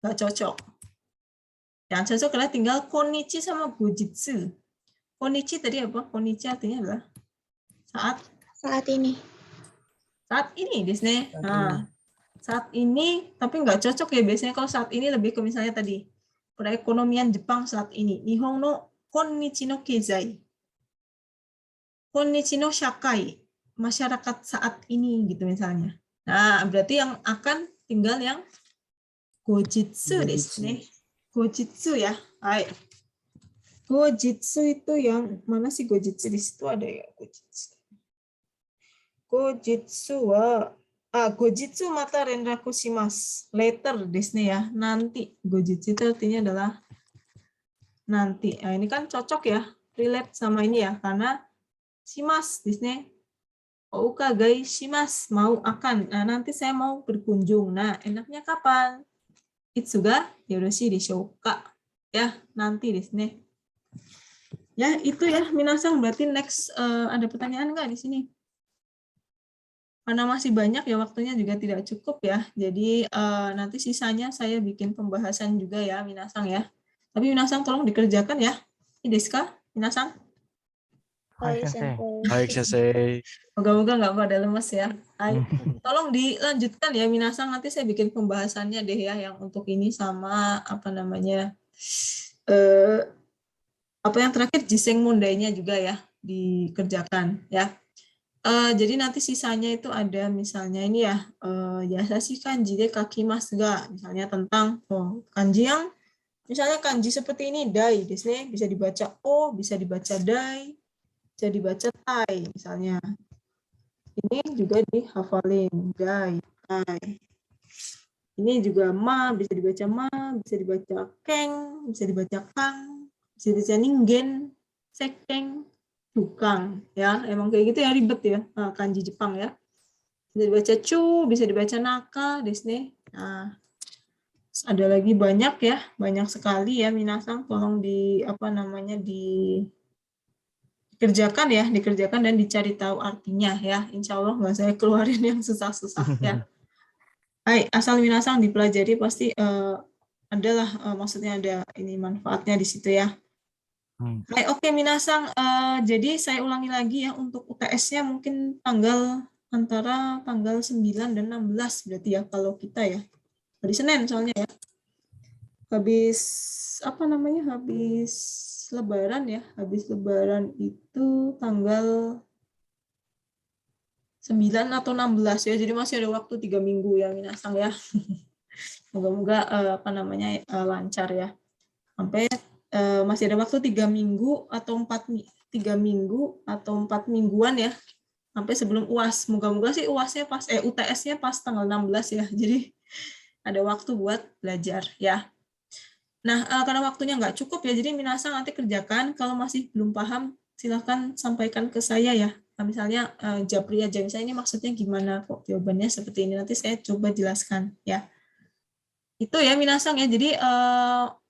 Nggak cocok. Yang cocok adalah tinggal konnichi sama gojitsu. Konnichi tadi apa? Konnichi artinya adalah saat ini. Saat ini desu. Nah, saat ini, tapi nggak cocok ya. Biasanya kalau saat ini lebih ke misalnya tadi, perekonomian Jepang saat ini. Nihon no konnichi no keizai. Konnichi no shakai. Masyarakat saat ini gitu misalnya. Nah, berarti yang akan tinggal yang gojitsu desu. Gojitsu ya. Hai. Gojitsu itu yang mana sih gojitsu di situ ada ya gojitsu. Gojitsu wa gojitsu mata renraku shimasu. Later desu ya, nanti. Gojitsu itu artinya adalah nanti. Nah, ini kan cocok ya, relate sama ini ya, karena shimasu desu. Ukagai shimasu, mau akan. Nah, nanti saya mau berkunjung. Nah, enaknya kapan? Itsu ga yoroshii deshou ka? Ya, nanti desu. Ya, itu ya minasan. Berarti next ada pertanyaan nggak di sini? Karena masih banyak ya, waktunya juga tidak cukup ya. Jadi nanti sisanya saya bikin pembahasan juga ya, minasan ya. Tapi minasan tolong dikerjakan ya. Desu ka, minasan? Hai, Sensei. Baik, Sensei. Moga-moga nggak pada lemes ya. Hai. Tolong dilanjutkan ya minasan. Nanti saya bikin pembahasannya deh ya, yang untuk ini sama apa namanya, apa yang terakhir Jiseng Mondainya juga ya dikerjakan ya. Jadi nanti sisanya itu ada misalnya ini ya, yasashi kanji de kakimasu ga, misalnya tentang kanji yang misalnya kanji seperti ini, dai desu ne, bisa dibaca o, bisa dibaca dai, bisa dibaca tai misalnya. Ini juga dihafalin, dai, tai. Ini juga ma, bisa dibaca ma, bisa dibaca keng, bisa dibaca kang, bisa dibaca ningen, sekeng, tukang, ya emang kayak gitu ya, ribet ya kanji Jepang ya. Bisa dibaca cu, bisa dibaca naka, desu. Nah, ada lagi banyak ya, banyak sekali ya minasang, tolong dikerjakan dan dicari tahu artinya ya. Insya Allah nggak saya keluarin yang susah-susah ya. Hai, asal minasang dipelajari pasti adalah maksudnya ada ini manfaatnya di situ ya. Hai, oke minasang, jadi saya ulangi lagi ya untuk UTS-nya mungkin antara tanggal 9 dan 16 berarti ya kalau kita ya. Hari Senin soalnya ya. Habis Lebaran ya. Habis Lebaran itu tanggal 9 atau 16 ya. Jadi masih ada waktu 3 minggu ya minasang ya. Moga-moga lancar ya. Sampai masih ada waktu 3 minggu atau 4 mingguan ya sampai sebelum UAS. Moga-moga sih UAS-nya UTS-nya pas tanggal 16 ya. Jadi ada waktu buat belajar ya. Nah, karena waktunya nggak cukup ya, jadi minasang nanti kerjakan. Kalau masih belum paham, silahkan sampaikan ke saya ya. Nah, misalnya japri aja, misalnya ini maksudnya gimana kok jawabannya seperti ini. Nanti saya coba jelaskan ya. Itu ya minasang ya. Jadi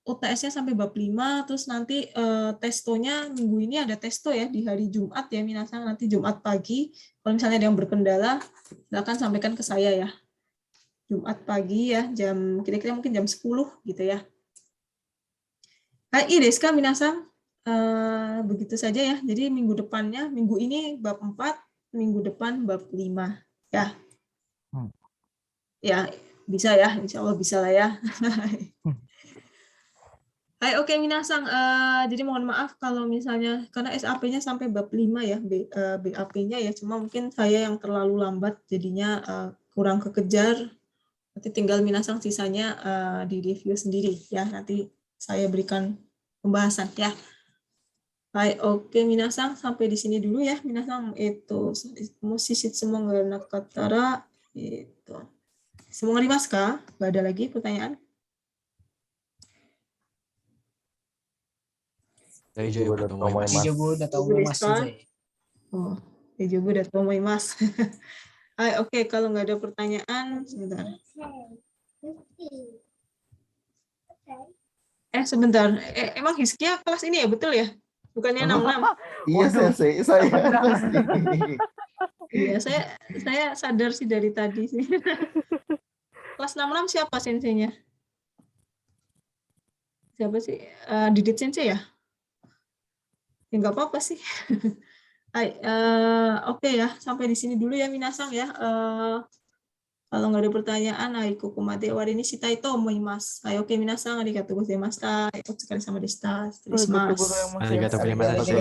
UTS-nya sampai bab 5, terus nanti testonya minggu ini ada testo ya di hari Jumat ya minasang, nanti Jumat pagi. Kalau misalnya ada yang berkendala, silakan sampaikan ke saya ya. Jumat pagi ya, kira-kira mungkin jam 10 gitu ya. Hai desu ka minasang, begitu saja ya. Jadi minggu ini bab 4, minggu depan bab 5 ya. Ya, bisa ya, insya Allah bisa lah ya. Hai, oke minasang, jadi mohon maaf kalau misalnya, karena SAP-nya sampai bab 5 ya, BAP-nya ya, cuma mungkin saya yang terlalu lambat, jadinya kurang kekejar, nanti tinggal minasang sisanya di review sendiri ya, nanti saya berikan pembahasan ya. Hai, oke minasang, sampai di sini dulu ya, minasang, itu, musisi semua nakatara, itu. Semua rimas kah? Nggak ada lagi pertanyaan? Daijoubu da to omoimasu. Daijoubu da to omoimasu. Oh, daijoubu da to omoimasu. Hai, oke, kalau nggak ada pertanyaan, sebentar. Sebentar. Emang Hizkia kelas ini ya, betul ya? Bukannya 66? Iya, Sensei, saya. Iya, saya sadar sih dari tadi sih. Kelas 66 siapa senseinya? Siapa sih? Didit Sensei ya? Ya nggak apa-apa sih. Oke ya, sampai di sini dulu ya minasang ya. Kalau nggak ada pertanyaan, kokomade wari ni shitai to omoimasu. Oke minasang, arigatou gozaimashita. Otsukare sama deshita. Arigatou gozaimasu. Arigatou gozaimasu.